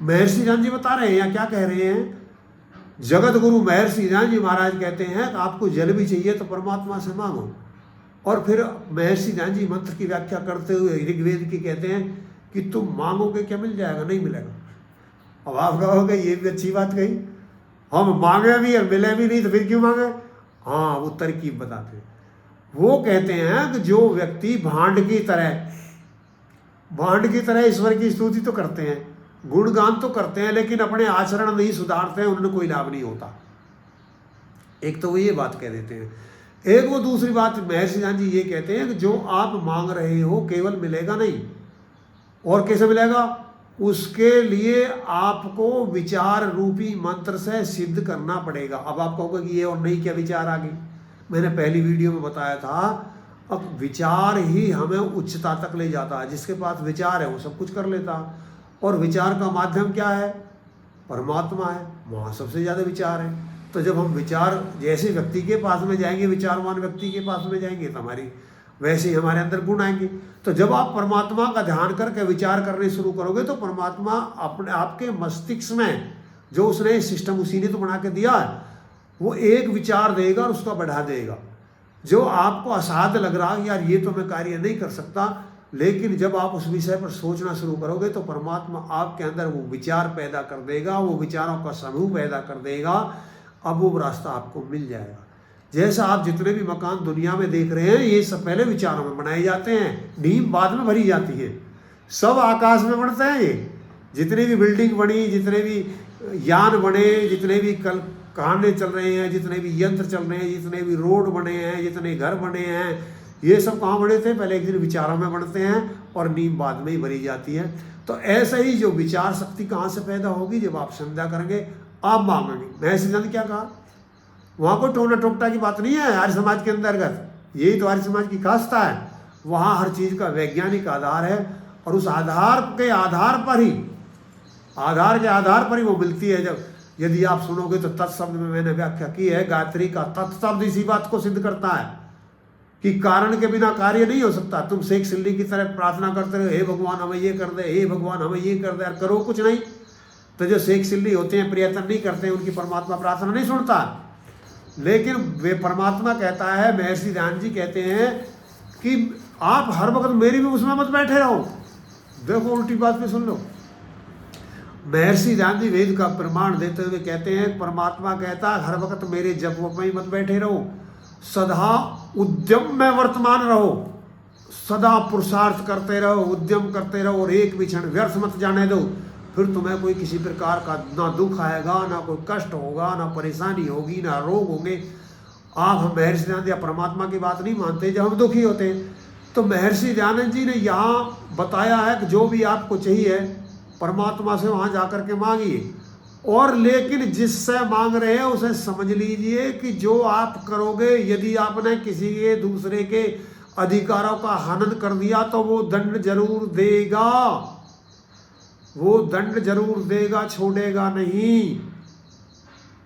महर्षि गांधी बता रहे हैं या क्या कह रहे हैं जगत गुरु महर्षि ध्यान जी महाराज कहते हैं कि आपको जल भी चाहिए तो परमात्मा से मांगो। और फिर महर्षि ध्यान जी मंत्र की व्याख्या करते हुए ऋग्वेद की कहते हैं कि तुम मांगोगे क्या मिल जाएगा, नहीं मिलेगा। अब आप कहोगे ये भी अच्छी बात कही, हम मांगे भी और मिले भी नहीं तो फिर क्यों मांगे। हाँ, वो तरकीब बताते हैं। वो कहते हैं कि जो व्यक्ति भांड की तरह ईश्वर की स्तुति तो करते हैं, गुणगान तो करते हैं, लेकिन अपने आचरण नहीं सुधारते हैं, उन्हें कोई लाभ नहीं होता। एक तो वो ये बात कह देते हैं। एक वो दूसरी बात महर्षि ध्यान जी ये कहते हैं कि जो आप मांग रहे हो केवल मिलेगा नहीं, और कैसे मिलेगा, उसके लिए आपको विचार रूपी मंत्र से सिद्ध करना पड़ेगा। अब आप कहोगे कि ये और नहीं क्या विचार आ गई, मैंने पहली वीडियो में बताया था। अब विचार ही हमें उच्चता तक ले जाता है। जिसके पास विचार है वो सब कुछ कर लेता, और विचार का माध्यम क्या है, परमात्मा है, वहाँ सबसे ज़्यादा विचार है। तो जब हम विचार जैसे व्यक्ति के पास में जाएंगे, विचारवान व्यक्ति के पास में जाएंगे, तो वैसे ही हमारे अंदर गुण आएंगे। तो जब आप परमात्मा का ध्यान करके विचार करने शुरू करोगे तो परमात्मा अपने आपके मस्तिष्क में जो उसने सिस्टम उसी ने तो बना के दिया है, वो एक विचार देगा और उसका बढ़ा देगा। जो आपको असाध्य लग रहा है यार ये तो मैं कार्य नहीं कर सकता, लेकिन जब आप उस विषय पर सोचना शुरू करोगे तो परमात्मा आपके अंदर वो विचार पैदा कर देगा, वो विचारों का समूह पैदा कर देगा। अब वो रास्ता आपको मिल जाएगा। जैसा आप जितने भी मकान दुनिया में देख रहे हैं, ये सब पहले विचारों में बनाए जाते हैं, नींव बाद में भरी जाती है। सब आकाश में बढ़ते हैं। ये जितने भी बिल्डिंग बनी, जितने भी यान बने, जितने भी कारखाने चल रहे हैं, जितने भी यंत्र चल रहे हैं, जितने भी रोड बने हैं, जितने घर बने हैं, ये सब कहाँ बने थे, पहले एक दिन विचारों में बढ़ते हैं और नींव बाद में ही भरी जाती है। तो ऐसे ही जो विचार शक्ति कहाँ से पैदा होगी, जब आप संध्या करेंगे, आप मांगेंगे। महर्षि ने क्या कहा, वहाँ कोई टोना टोकटा की बात नहीं है आर्य समाज के अंतर्गत। यही तो आर्य समाज की खासता है, वहाँ हर चीज़ का वैज्ञानिक आधार है, और उस आधार के आधार पर ही वो मिलती है। जब यदि आप सुनोगे तो तत्शब्द में मैंने व्याख्या की है, गायत्री का तत्शब्द इसी बात को सिद्ध करता है कि कारण के बिना कार्य नहीं हो सकता। तुम शेख सिल्ली की तरह प्रार्थना करते रहो, हे भगवान हमें ये कर दे, हे भगवान हमें ये कर दे, यार करो कुछ नहीं। तो जो शेख सिल्ली होते हैं, प्रयत्न नहीं करते हैं, उनकी परमात्मा प्रार्थना नहीं सुनता। लेकिन वे परमात्मा कहता है, महर्षि ध्यान जी कहते हैं कि आप हर वक्त मेरी भी उसमें मत बैठे रहो। देखो उल्टी बात पे सुन लो। महर्षि ध्यान जी वेद का प्रमाण देते हुए कहते हैं, परमात्मा कहता है हर वक्त मेरे जप में ही मत बैठे रहो, सदा उद्यम में वर्तमान रहो, सदा पुरुषार्थ करते रहो, उद्यम करते रहो, और एक भी क्षण व्यर्थ मत जाने दो। फिर तुम्हें कोई किसी प्रकार का ना दुख आएगा, ना कोई कष्ट होगा, ना परेशानी होगी, ना रोग होंगे। आप हम महर्षि दयानंद या परमात्मा की बात नहीं मानते जब हम दुखी होते हैं। तो महर्षि दयानंद जी ने यहाँ बताया है कि जो भी आपको चाहिए परमात्मा से वहाँ जाकर के मांगिए, और लेकिन जिससे मांग रहे हैं उसे समझ लीजिए कि जो आप करोगे, यदि आपने किसी के दूसरे के अधिकारों का हनन कर दिया तो वो दंड जरूर देगा, वो दंड जरूर देगा, छोड़ेगा नहीं,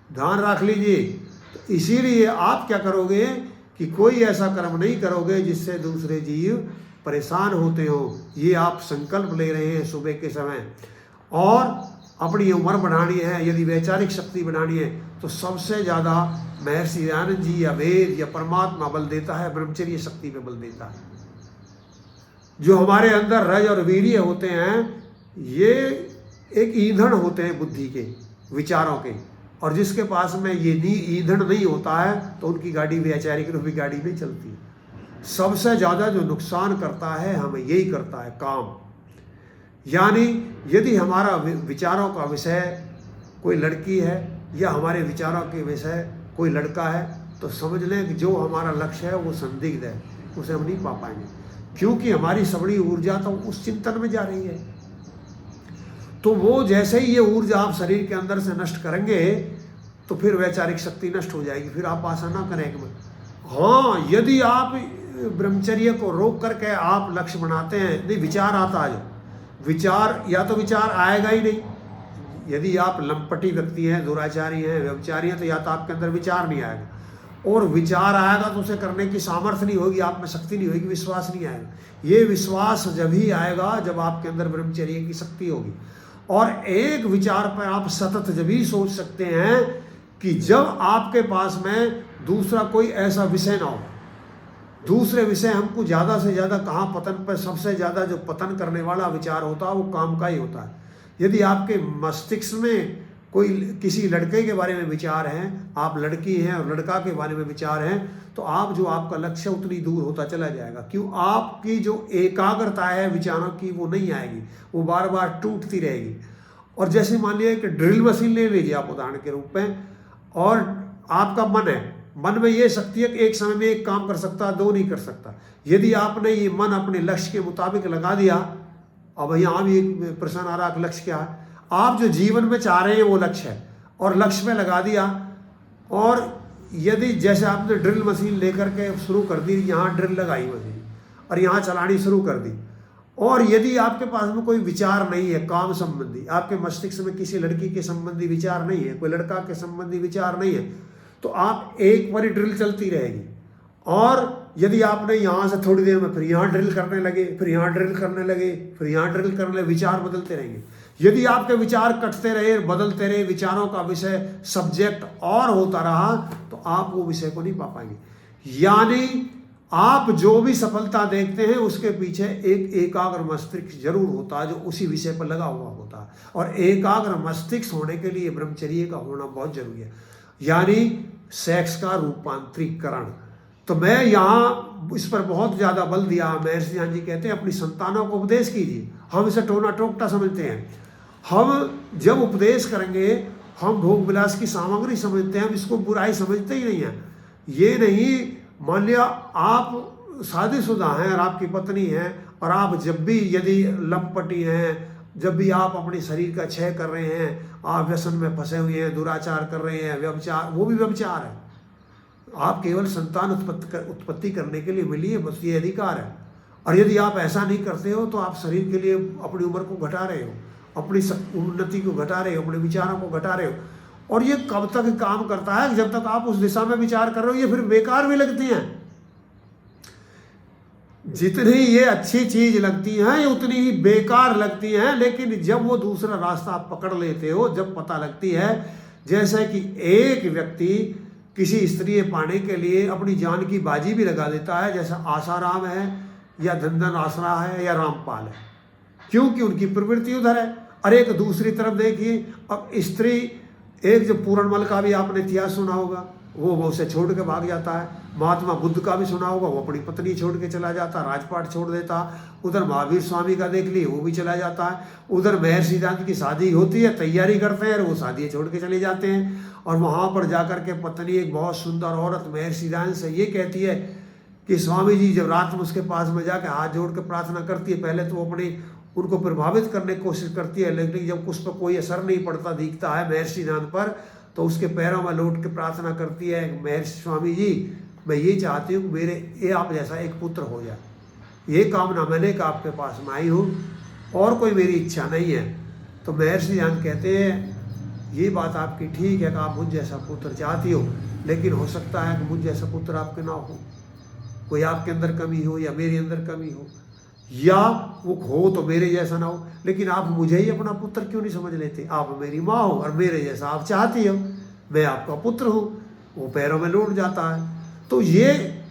ध्यान रख लीजिए। तो इसीलिए आप क्या करोगे कि कोई ऐसा कर्म नहीं करोगे जिससे दूसरे जीव परेशान होते हो। ये आप संकल्प ले रहे हैं सुबह के समय, और अपनी उम्र बढ़ानी है, यदि वैचारिक शक्ति बढ़ानी है, तो सबसे ज़्यादा महर्षि दयानंद जी या वेद या परमात्मा बल देता है, ब्रह्मचर्य शक्ति पे बल देता है। जो हमारे अंदर रज और वीर्य होते हैं, ये एक ईंधन होते हैं बुद्धि के, विचारों के, और जिसके पास में ये ईंधन नहीं होता है तो उनकी गाड़ी वैचारिक रूपी गाड़ी नहीं चलती। सबसे ज़्यादा जो नुकसान करता है हमें यही करता है, काम। यानी यदि हमारा विचारों का विषय कोई लड़की है या हमारे विचारों के विषय कोई लड़का है, तो समझ लें कि जो हमारा लक्ष्य है वो संदिग्ध है, उसे हम नहीं पा पाएंगे, क्योंकि हमारी सबड़ी ऊर्जा तो उस चिंतन में जा रही है। तो वो जैसे ही ये ऊर्जा आप शरीर के अंदर से नष्ट करेंगे तो फिर वैचारिक शक्ति नष्ट हो जाएगी। फिर आप आशा ना करें। हाँ, यदि आप ब्रह्मचर्य को रोक करके आप लक्ष्य बनाते हैं, नहीं विचार आता है, विचार या तो विचार आएगा ही नहीं। यदि आप लंपटी व्यक्ति हैं, दुराचारी हैं, व्यभिचारी हैं, तो या तो आपके अंदर विचार नहीं आएगा, और विचार आएगा तो उसे करने की सामर्थ्य नहीं होगी, आप में शक्ति नहीं होगी, विश्वास नहीं आएगा। ये विश्वास जब ही आएगा जब आपके अंदर ब्रह्मचर्य की शक्ति होगी। और एक विचार पर आप सतत जब ही सोच सकते हैं कि जब आपके पास में दूसरा कोई ऐसा विषय ना हो, दूसरे विषय हमको ज़्यादा से ज़्यादा कहाँ पतन पर सबसे ज़्यादा जो पतन करने वाला विचार होता है वो काम का ही होता है। यदि आपके मस्तिष्क में कोई किसी लड़के के बारे में विचार हैं, आप लड़की हैं और लड़का के बारे में विचार हैं, तो आप जो आपका लक्ष्य उतनी दूर होता चला जाएगा। क्यों? आपकी जो एकाग्रता है विचारों की वो नहीं आएगी, वो बार बार टूटती रहेगी। और जैसे मान लिया कि ड्रिल मशीन ले लीजिए आप उदाहरण के रूप में, और आपका मन है, मन में ये शक्ति है कि एक समय में एक काम कर सकता है, दो नहीं कर सकता। यदि आपने ये मन अपने लक्ष्य के मुताबिक लगा दिया, अब यहाँ भी एक प्रश्न आ रहा है लक्ष्य क्या है, आप जो जीवन में चाह रहे हैं वो लक्ष्य है, और लक्ष्य में लगा दिया। और यदि जैसे आपने ड्रिल मशीन लेकर के शुरू कर दी, यहाँ ड्रिल लगाई मशीन और यहाँ चलानी शुरू कर दी, और यदि आपके पास में कोई विचार नहीं है काम संबंधी, आपके मस्तिष्क में किसी लड़की के संबंधी विचार नहीं है, कोई लड़का के संबंधी विचार नहीं है, तो आप एक बारी ड्रिल चलती रहेगी। और यदि आपने यहाँ से थोड़ी देर में फिर यहाँ ड्रिल करने लगे, फिर यहाँ ड्रिल करने लगे, फिर यहाँ ड्रिल करने लगे, विचार बदलते रहेंगे। यदि आपके विचार कटते रहे, बदलते रहे, विचारों का विषय सब्जेक्ट और होता रहा, तो आप वो विषय को नहीं पा पाएंगे। यानी आप जो भी सफलता देखते हैं उसके पीछे एक एकाग्र मस्तिष्क जरूर होता है जो उसी विषय पर लगा हुआ होता है। और एकाग्र मस्तिष्क होने के लिए ब्रह्मचर्य का होना बहुत जरूरी है, यानी सेक्स का रूपांतरीकरण। तो मैं यहाँ इस पर बहुत ज़्यादा बल दिया। महर्षि ध्यान जी कहते हैं अपनी संतानों को उपदेश कीजिए। हम इसे टोना टोकटा समझते हैं, हम जब उपदेश करेंगे हम भोग विलास की सामग्री समझते हैं, हम इसको बुराई समझते ही नहीं हैं। ये नहीं, मान लिया आप शादीशुदा हैं और आपकी पत्नी है, और आप जब भी यदि लंपटी हैं, जब भी आप अपने शरीर का क्षय कर रहे हैं, आप व्यसन में फंसे हुए हैं, दुराचार कर रहे हैं, व्यभिचार, वो भी व्यभिचार है। आप केवल संतान उत्पत्ति करने के लिए मिली है, बस ये अधिकार है। और यदि आप ऐसा नहीं करते हो तो आप शरीर के लिए अपनी उम्र को घटा रहे हो, अपनी उन्नति को घटा रहे हो, अपने विचारों को घटा रहे हो। और ये कब तक काम करता है? जब तक आप उस दिशा में विचार कर रहे हो। ये फिर बेकार भी लगती हैं। जितनी ये अच्छी चीज लगती हैं ये उतनी ही बेकार लगती हैं। लेकिन जब वो दूसरा रास्ता आप पकड़ लेते हो, जब पता लगती है, जैसे कि एक व्यक्ति किसी स्त्री पाने के लिए अपनी जान की बाजी भी लगा देता है, जैसा आसाराम है या धंधन आसरा है या रामपाल है, क्योंकि उनकी प्रवृत्ति उधर है। और एक दूसरी तरफ देखिए, अब स्त्री, एक जो पूर्णमल का भी आपने इतिहास सुना होगा, वो उसे छोड़ के भाग जाता है। महात्मा बुद्ध का भी सुना होगा, वो अपनी पत्नी छोड़ के चला जाता, राजपाट छोड़ देता। उधर महावीर स्वामी का देख लिए, वो भी चला जाता है। उधर महर्षि सिद्धांत की शादी होती है, तैयारी करते हैं, वो शादी छोड़ के चले जाते हैं। और वहाँ पर जाकर के पत्नी, एक बहुत सुंदर औरत, महर्षि सिद्धांत से ये कहती है कि स्वामी जी, जब रात में उसके पास में जाकर हाथ जोड़ के प्रार्थना करती है, पहले तो वो अपनी उनको प्रभावित करने की कोशिश करती है, लेकिन जब उस पर कोई असर नहीं पड़ता दिखता है महर्षि सिद्धांत पर, तो उसके पैरों में लौट के प्रार्थना करती है, महर्षि स्वामी जी, मैं ये चाहती हूँ कि मेरे ये आप जैसा एक पुत्र हो जाए। ये कामना मैंने का आपके पास में आई हूँ, और कोई मेरी इच्छा नहीं है। तो महर्षि सिद्धांत कहते हैं, ये बात आपकी ठीक है कि आप मुझ जैसा पुत्र चाहती हो, लेकिन हो सकता है कि मुझ जैसा पुत्र आपके ना हो, कोई आपके अंदर कमी हो या मेरे अंदर कमी हो, या वो हो तो मेरे जैसा ना हो। लेकिन आप मुझे ही अपना पुत्र क्यों नहीं समझ लेते? आप मेरी माँ हो और मेरे जैसा आप चाहती हो, मैं आपका पुत्र हूँ। वो पैरों में लौट जाता है। तो ये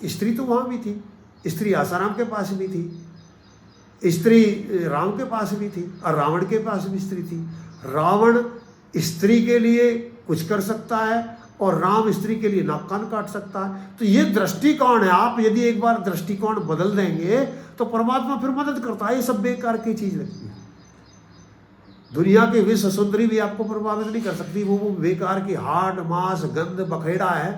स्त्री तो वहाँ भी थी, स्त्री आसाराम के पास भी थी, स्त्री राम के पास भी थी, और रावण के पास भी स्त्री थी। रावण स्त्री के लिए कुछ कर सकता है और राम स्त्री के लिए नाक कान काट सकता है। तो ये दृष्टिकोण है। आप यदि एक बार दृष्टिकोण बदल देंगे तो परमात्मा फिर मदद करता है। ये सब बेकार की चीज लगती है। दुनिया के विश्व सुंदरी भी आपको प्रभावित नहीं कर सकती। वो बेकार की हाड मांस गंध बखेड़ा है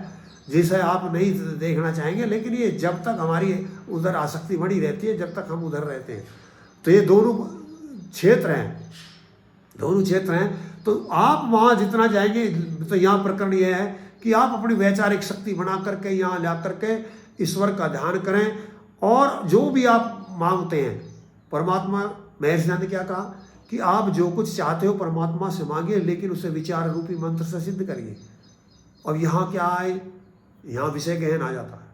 जिसे आप नहीं देखना चाहेंगे। लेकिन ये जब तक हमारी उधर आसक्ति बड़ी रहती है, जब तक हम उधर रहते हैं। तो ये दोनों क्षेत्र हैं। तो आप वहाँ जितना जाएंगे, तो यहाँ प्रकरण ये है कि आप अपनी वैचारिक शक्ति बना करके यहाँ ला करके ईश्वर का ध्यान करें, और जो भी आप मांगते हैं परमात्मा, महर्षि ने क्या कहा कि आप जो कुछ चाहते हो परमात्मा से मांगिए, लेकिन उसे विचार रूपी मंत्र से सिद्ध करिए। अब यहाँ क्या है, यहाँ विषय गहन आ जाता है,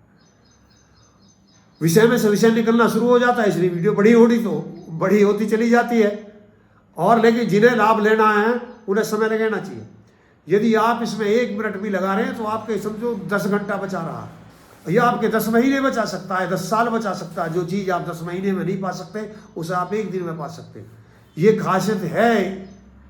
विषय में से विषय निकलना शुरू हो जाता है, इसलिए वीडियो बड़ी होती चली जाती है। और लेकिन जिन्हें लाभ लेना है उन्हें समय लगाना चाहिए। यदि आप इसमें 1 मिनट भी लगा रहे हैं तो आपके समझो 10 घंटा बचा रहा है। यह आपके 10 महीने बचा सकता है, 10 साल बचा सकता है। जो चीज़ आप 10 महीने में नहीं पा सकते उसे आप 1 दिन में पा सकते हैं। ये खासियत है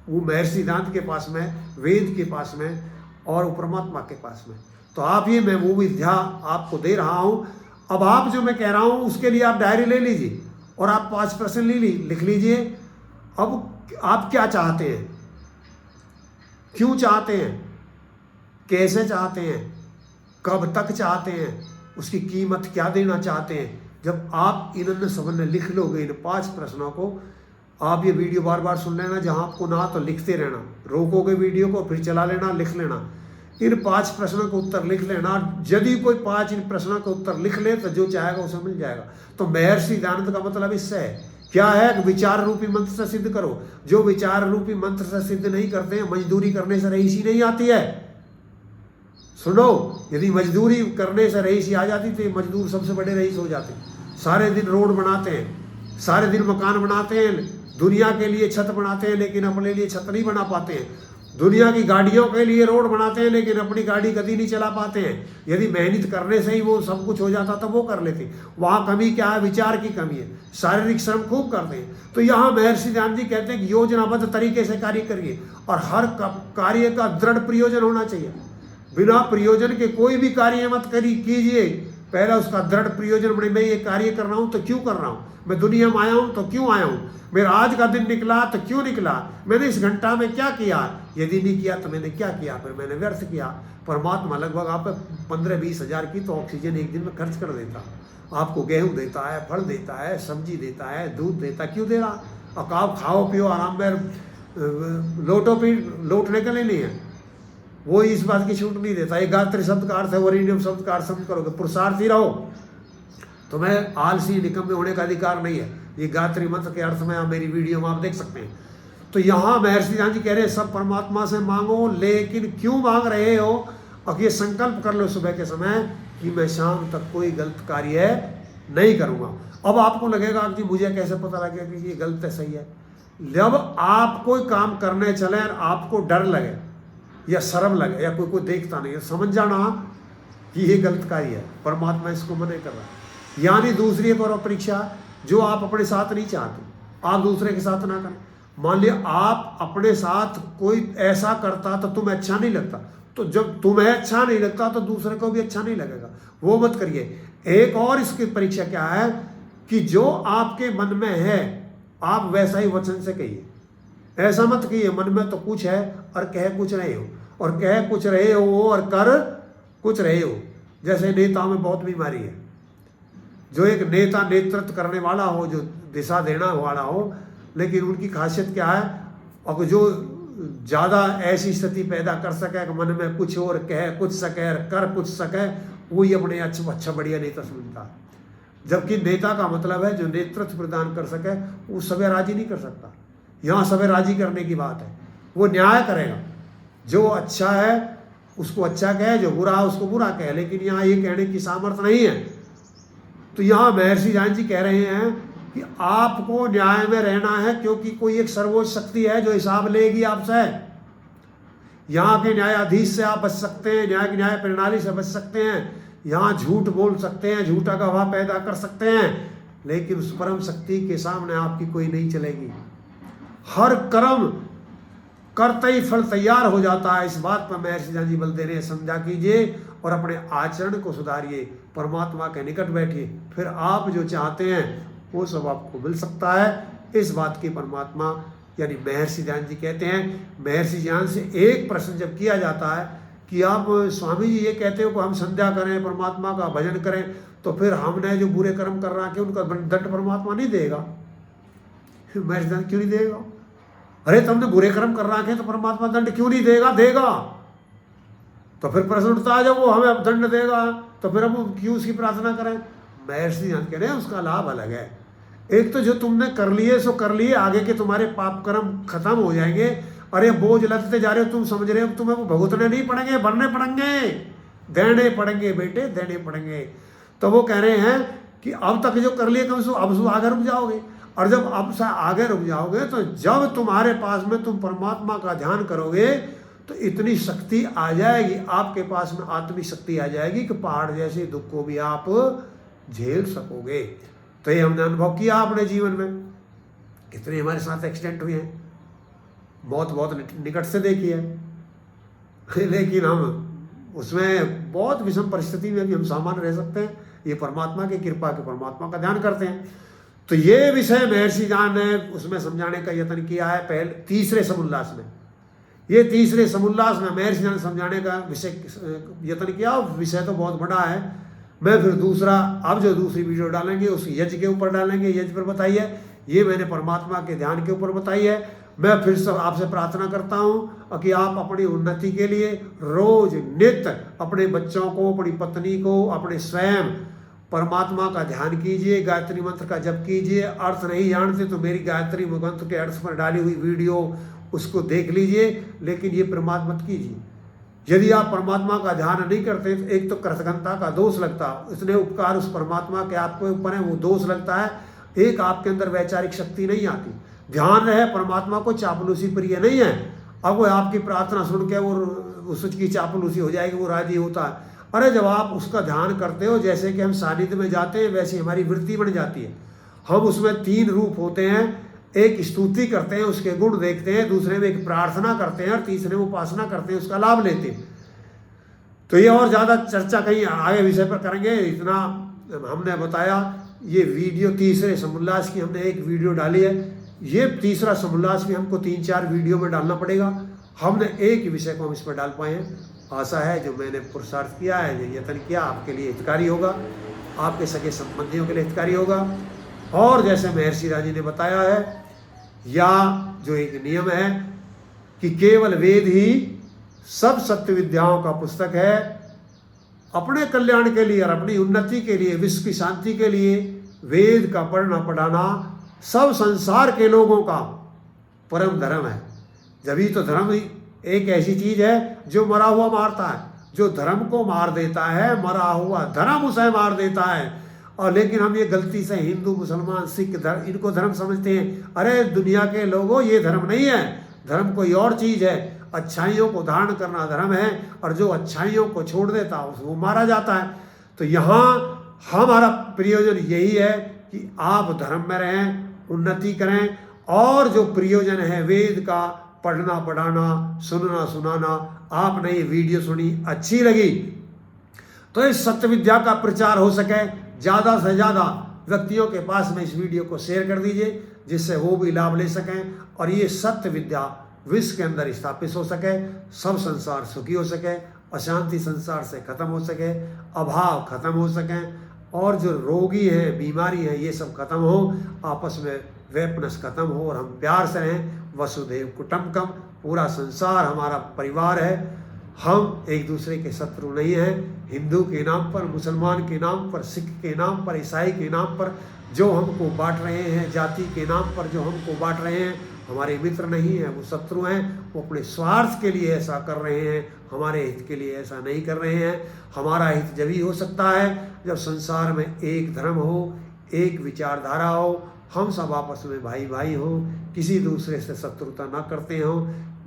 वो महर्षि सिद्धांत के पास में, वेद के पास में और परमात्मा के पास में। तो आप ये मैं वो विद्या आपको दे रहा हूँ। अब आप जो मैं कह रहा हूँ उसके लिए आप डायरी ले लीजिए और आप 5 प्रश्न लिख लीजिए। अब आप क्या चाहते हैं, क्यों चाहते हैं, कैसे चाहते हैं, कब तक चाहते हैं, उसकी कीमत क्या देना चाहते हैं। जब आप इन सबने लिख लोगे इन 5 प्रश्नों को, आप ये वीडियो बार बार सुन लेना, जहाँ आपको ना तो लिखते रहना, रोकोगे वीडियो को फिर चला लेना, लिख लेना। इन 5 प्रश्नों के उत्तर लिख लेना। यदि कोई 5 इन प्रश्नों के उत्तर लिख ले तो जो चाहेगा उसे मिल जाएगा। तो महर्षि सिद्धांत का मतलब इससे है क्या है, विचार रूपी मंत्र से सिद्ध करो। जो विचार रूपी मंत्र से सिद्ध नहीं करते हैं, मजदूरी करने से रईसी नहीं आती है। सुनो, यदि मजदूरी करने से रईसी आ जाती तो मजदूर सबसे बड़े रईस हो जाते। सारे दिन रोड बनाते हैं, सारे दिन मकान बनाते हैं, दुनिया के लिए छत बनाते हैं, लेकिन अपने लिए छत नहीं बना पाते हैं। दुनिया की गाड़ियों के लिए रोड बनाते हैं, लेकिन अपनी गाड़ी कभी नहीं चला पाते हैं। यदि मेहनत करने से ही वो सब कुछ हो जाता तो वो कर लेते। वहाँ कमी क्या है, विचार की कमी है। शारीरिक श्रम खूब करते हैं। तो यहाँ महर्षि सिद्धांत जी कहते हैं कि योजनाबद्ध तरीके से कार्य करिए और हर कार्य का दृढ़ प्रयोजन होना चाहिए। बिना प्रयोजन के कोई भी कार्य मत कीजिए। पहला उसका दृढ़ प्रयोजन बने, मैं ये कार्य कर रहा हूँ तो क्यों कर रहा हूँ, मैं दुनिया में आया हूँ तो क्यों आया हूँ, मेरा आज का दिन निकला तो क्यों निकला, मैंने इस घंटा में क्या किया, यदि नहीं किया तो मैंने क्या किया, फिर मैंने व्यर्थ किया। परमात्मा लगभग आप 15-20 हज़ार की तो ऑक्सीजन एक दिन में खर्च कर देता। आपको गेहूँ देता है, फल देता है, सब्जी देता है, दूध देता है, क्यों दे रहा। और आप खाओ पियो आराम में लौटने के लिए नहीं है, वो इस बात की छूट नहीं देता। एक गायत्री शब्द का अर्थ है, वरीनियम शब्द का अर्थ समझ करोगे, पुरुषार्थी रहो। तुम्हें आलसी निकम्मे होने का अधिकार नहीं है। ये गायत्री मंत्र के अर्थ में आप मेरी वीडियो में आप देख सकते हैं। तो यहाँ महर्षि सिद्धांत जी कह रहे हैं सब परमात्मा से मांगो, लेकिन क्यों मांग रहे हो। अब ये संकल्प कर लो सुबह के समय कि मैं शाम तक कोई गलत कार्य नहीं करूँगा। अब आपको लगेगा कि मुझे कैसे पता लगेगा कि ये गलत है सही है। जब आप कोई काम करने चले और आपको डर लगे या शर्म लगे या कोई देखता नहीं है, समझ जाना कि ये गलत कार्य है, परमात्मा इसको मना कर रहा है। यानी दूसरी एक और परीक्षा जो आप अपने साथ नहीं चाहते, आप दूसरे के साथ ना करें। मान लिया आप अपने साथ कोई ऐसा करता तो तुम्हें अच्छा नहीं लगता, तो जब तुम्हें अच्छा नहीं लगता तो दूसरे को भी अच्छा नहीं लगेगा, वो मत करिए। एक और इसकी परीक्षा क्या है कि जो आपके मन में है आप वैसा ही वचन से कहिए। ऐसा मत कहिए मन में तो कुछ है और कह कुछ रहे हो, और कह कुछ रहे हो और कर कुछ रहे हो। जैसे नेताओं में बहुत बीमारी है। जो एक नेता नेतृत्व करने वाला हो, जो दिशा देना वाला हो, लेकिन उनकी खासियत क्या है, और जो ज़्यादा ऐसी स्थिति पैदा कर सके कि मन में कुछ और कह कुछ सके कर कुछ सके, वही अपने अच्छा बढ़िया नेता समझता है। जबकि नेता का मतलब है जो नेतृत्व प्रदान कर सके, वो सभी राजी नहीं कर सकता। यहाँ सभी राजी करने की बात है, वो न्याय करेगा। जो अच्छा है उसको अच्छा कहे, जो बुरा है उसको बुरा कहे, लेकिन यहाँ ये कहने की सामर्थ्य नहीं है। तो यहाँ महर्षि सिद्धांत जी कह रहे हैं कि आपको न्याय में रहना है, क्योंकि कोई एक सर्वोच्च शक्ति है जो हिसाब लेगी आपसे। यहाँ के न्यायाधीश से आप बच सकते हैं, न्याय प्रणाली से बच सकते हैं, यहाँ झूठ बोल सकते हैं, झूठा गवाह पैदा कर सकते हैं, लेकिन उस परम शक्ति के सामने आपकी कोई नहीं चलेगी। हर कर्म करते ही फल तैयार हो जाता है। इस बात पर महर्षि सिद्धांत जी बल दे रहे हैं, समझा कीजिए और अपने आचरण को सुधारिए, परमात्मा के निकट बैठिए, फिर आप जो चाहते हैं वो सब आपको मिल सकता है। इस बात की परमात्मा यानी महर्षि सिद्धांत जी कहते हैं। महर्षि सिद्धांत से एक प्रश्न जब किया जाता है कि आप स्वामी जी ये कहते हो कि हम संध्या करें, परमात्मा का भजन करें, तो फिर हमने जो बुरे कर्म कर रहा है उनका दंड परमात्मा नहीं देगा। महर्षि सिद्धांत क्यों नहीं देगा? अरे तुमने बुरे कर्म कर रखे तो परमात्मा दंड क्यों नहीं देगा? देगा। तो फिर प्रश्न उठता है जब वो हमें अब दंड देगा तो फिर हम क्यों उसकी प्रार्थना करें? महर्षि सिद्धांत कह रहे हैं उसका लाभ अलग है। एक तो जो तुमने कर लिए सो कर लिए, आगे के तुम्हारे पाप कर्म खत्म हो जाएंगे। अरे बोझ लदते जा रहे हो, तुम समझ रहे हो तुम्हें वो भुगतने नहीं पड़ेंगे, भरने पड़ेंगे, देने पड़ेंगे बेटे, देने पड़ेंगे। तो वो कह रहे हैं कि अब तक जो कर लिए कम से अब आगे रुक जाओगे, और जब अब से आगे रुक जाओगे तो जब तुम्हारे पास में तुम परमात्मा का ध्यान करोगे तो इतनी शक्ति आ जाएगी आपके पास में, आत्मिक शक्ति आ जाएगी कि पहाड़ जैसे दुख को भी आप झेल सकोगे। तो ये हमने अनुभव किया अपने जीवन में, कितने हमारे साथ एक्सीडेंट हुए हैं, बहुत निकट से देखी है। लेकिन हम उसमें बहुत विषम परिस्थिति में भी हम सामान्य रह सकते हैं, ये परमात्मा की कृपा के, परमात्मा का ध्यान करते हैं। तो ये विषय महर्षि ज्ञान ने उसमें समझाने का यत्न किया है पहले तीसरे समुल्लास में। ये तीसरे समुल्लास में महर्षि ज्ञान समझाने का विषय यत्न किया। विषय तो बहुत बड़ा है, मैं फिर दूसरा अब जो दूसरी वीडियो डालेंगे उस यज्ञ के ऊपर डालेंगे, यज्ञ पर बताइए, ये मैंने परमात्मा के ध्यान के ऊपर बताई है। मैं फिर से आपसे प्रार्थना करता हूँ कि आप अपनी उन्नति के लिए रोज नित्य अपने बच्चों को, अपनी पत्नी को, अपने स्वयं परमात्मा का ध्यान कीजिए, गायत्री मंत्र का जप कीजिए। अर्थ नहीं जानते तो मेरी गायत्री मंत्र के अर्थ पर डाली हुई वीडियो उसको देख लीजिए, लेकिन ये प्रमाद मत कीजिए। यदि आप परमात्मा का ध्यान नहीं करते तो एक तो कृतज्ञता का दोष लगता, इतने उपकार उस परमात्मा के आपके ऊपर है वो दोष लगता है। एक आपके अंदर वैचारिक शक्ति नहीं आती। ध्यान रहे परमात्मा को चापलूसी प्रिय नहीं है। अब वो आपकी प्रार्थना सुन के वो उसकी चापलूसी हो जाएगी, वो राजी होता है। अरे जब आप उसका ध्यान करते हो, जैसे कि हम सानिध्य में जाते हैं वैसे हमारी वृत्ति बन जाती है। हम उसमें 3 रूप होते हैं, एक स्तुति करते हैं, उसके गुण देखते हैं, दूसरे में एक प्रार्थना करते हैं और तीसरे में उपासना करते हैं, उसका लाभ लेते हैं। तो ये और ज़्यादा चर्चा कहीं आगे विषय पर करेंगे, इतना हमने बताया। ये वीडियो तीसरे समुल्लास की हमने एक वीडियो डाली है, ये तीसरा समुल्लास भी हमको 3-4 वीडियो में डालना पड़ेगा। हमने एक विषय को हम इस पर डाल पाए हैं। आशा है जो मैंने पुरुषार्थ किया है, जो यत्न किया, आपके लिए हितकारी होगा, आपके सगे संबंधियों के लिए हितकारी होगा। और जैसे महर्षि राजी ने बताया है, या जो एक नियम है कि केवल वेद ही सब सत्य विद्याओं का पुस्तक है। अपने कल्याण के लिए और अपनी उन्नति के लिए, विश्व की शांति के लिए वेद का पढ़ना पढ़ाना सब संसार के लोगों का परम धर्म है। जभी तो धर्म एक ऐसी चीज है जो मरा हुआ मारता है, जो धर्म को मार देता है, मरा हुआ धर्म उसे मार देता है। और लेकिन हम ये गलती से हिंदू, मुसलमान, सिख धर्म, इनको धर्म समझते हैं। अरे दुनिया के लोगों, ये धर्म नहीं है, धर्म कोई और चीज है। अच्छाइयों को धारण करना धर्म है, और जो अच्छाइयों को छोड़ देता है वो मारा जाता है। तो यहाँ हमारा प्रयोजन यही है कि आप धर्म में रहें, उन्नति करें, और जो प्रयोजन है वेद का पढ़ना पढ़ाना, सुनना सुनाना। आपने ये वीडियो सुनी, अच्छी लगी तो इस सत्य विद्या का प्रचार हो सके, ज़्यादा से ज़्यादा व्यक्तियों के पास में इस वीडियो को शेयर कर दीजिए, जिससे वो भी लाभ ले सकें और ये सत्य विद्या विश्व के अंदर स्थापित हो सके, सब संसार सुखी हो सके, अशांति संसार से खत्म हो सके, अभाव खत्म हो सकें, और जो रोगी हैं, बीमारी हैं, ये सब खत्म हो, आपस में वैपनस खत्म हो, और हम प्यार से रहें। वसुधैव कुटुंबकम, पूरा संसार हमारा परिवार है। हम एक दूसरे के शत्रु नहीं हैं। हिंदू के नाम पर, मुसलमान के नाम पर, सिख के नाम पर, ईसाई के नाम पर जो हमको बांट रहे हैं, जाति के नाम पर जो हमको बांट रहे हैं, हमारे मित्र नहीं हैं, वो शत्रु हैं। वो अपने स्वार्थ के लिए ऐसा कर रहे हैं, हमारे हित के लिए ऐसा नहीं कर रहे हैं। हमारा हित जब ही हो सकता है जब संसार में एक धर्म हो, एक विचारधारा हो, हम सब आपस में भाई भाई हो, किसी दूसरे से शत्रुता ना करते हो,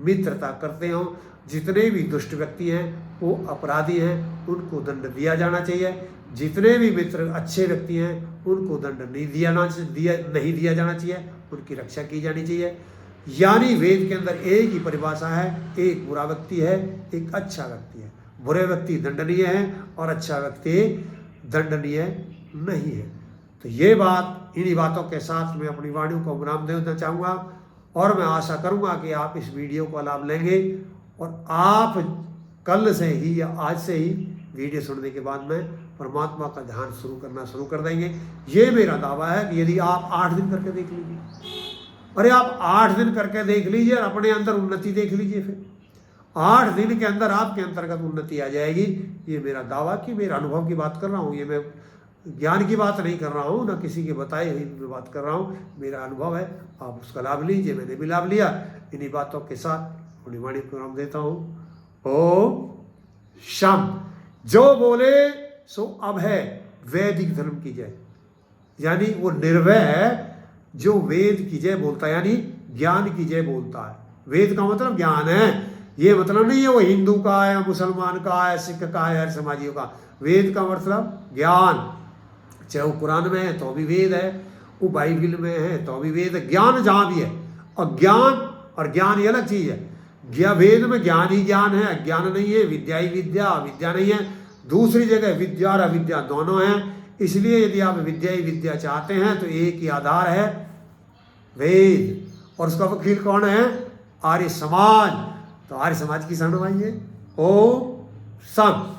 मित्रता करते हो। जितने भी दुष्ट व्यक्ति हैं वो अपराधी हैं, उनको दंड दिया जाना चाहिए। जितने भी मित्र अच्छे व्यक्ति हैं उनको दंड नहीं दिया जाना चाहिए, उनकी रक्षा की जानी चाहिए। यानी वेद के अंदर एक ही परिभाषा है, एक बुरा व्यक्ति है, एक अच्छा व्यक्ति है। बुरे व्यक्ति दंडनीय है और अच्छा व्यक्ति दंडनीय नहीं है। तो ये बात, इन्हीं बातों के साथ मैं अपनी वाणी को विराम देना चाहूँगा, और मैं आशा करूँगा कि आप इस वीडियो का लाभ लेंगे, और आप कल से ही या आज से ही वीडियो सुनने के बाद में परमात्मा का ध्यान शुरू कर देंगे। ये मेरा दावा है कि यदि आप 8 दिन करके देख लीजिए, अरे आप 8 दिन करके देख लीजिए और अपने अंदर उन्नति देख लीजिए, फिर 8 दिन के अंदर आपके अंतर्गत उन्नति आ जाएगी। ये मेरा दावा की, मेरा अनुभव की बात कर रहा हूँ, ये मैं ज्ञान की बात नहीं कर रहा हूँ, ना किसी के बताई हुई मैं बात कर रहा हूँ, मेरा अनुभव है। आप उसका लाभ लीजिए, मैंने भी लाभ लिया। इन्हीं बातों के साथ अपनी वाणी को नाम देता हूँ। ओम शम। जो बोले सो अब है, वैदिक धर्म की जय। यानी वो निर्भय है जो वेद की जय बोलता है, यानी ज्ञान की जय बोलता है। वेद का मतलब ज्ञान है। ये मतलब नहीं है वो हिंदू का है, मुसलमान का है, सिख का है, हर समाजियों का। वेद का मतलब ज्ञान, चाहे वो कुरान में है तो भी वेद है, वो बाइबिल में है तो भी वेद है। ज्ञान जहाँ भी है, और ज्ञान और ज्ञान ये अलग चीज़ है। वेद में ज्ञान ही ज्ञान है, अज्ञान नहीं है। विद्या ही विद्या, विद्या नहीं है। दूसरी जगह विद्या और अविद्या दोनों हैं। इसलिए यदि आप विद्या ही विद्या चाहते हैं तो एक ही आधार है, वेद। और उसका वकील कौन है? आर्य समाज। तो आर्य समाज की शरण आइए। ओम शांति।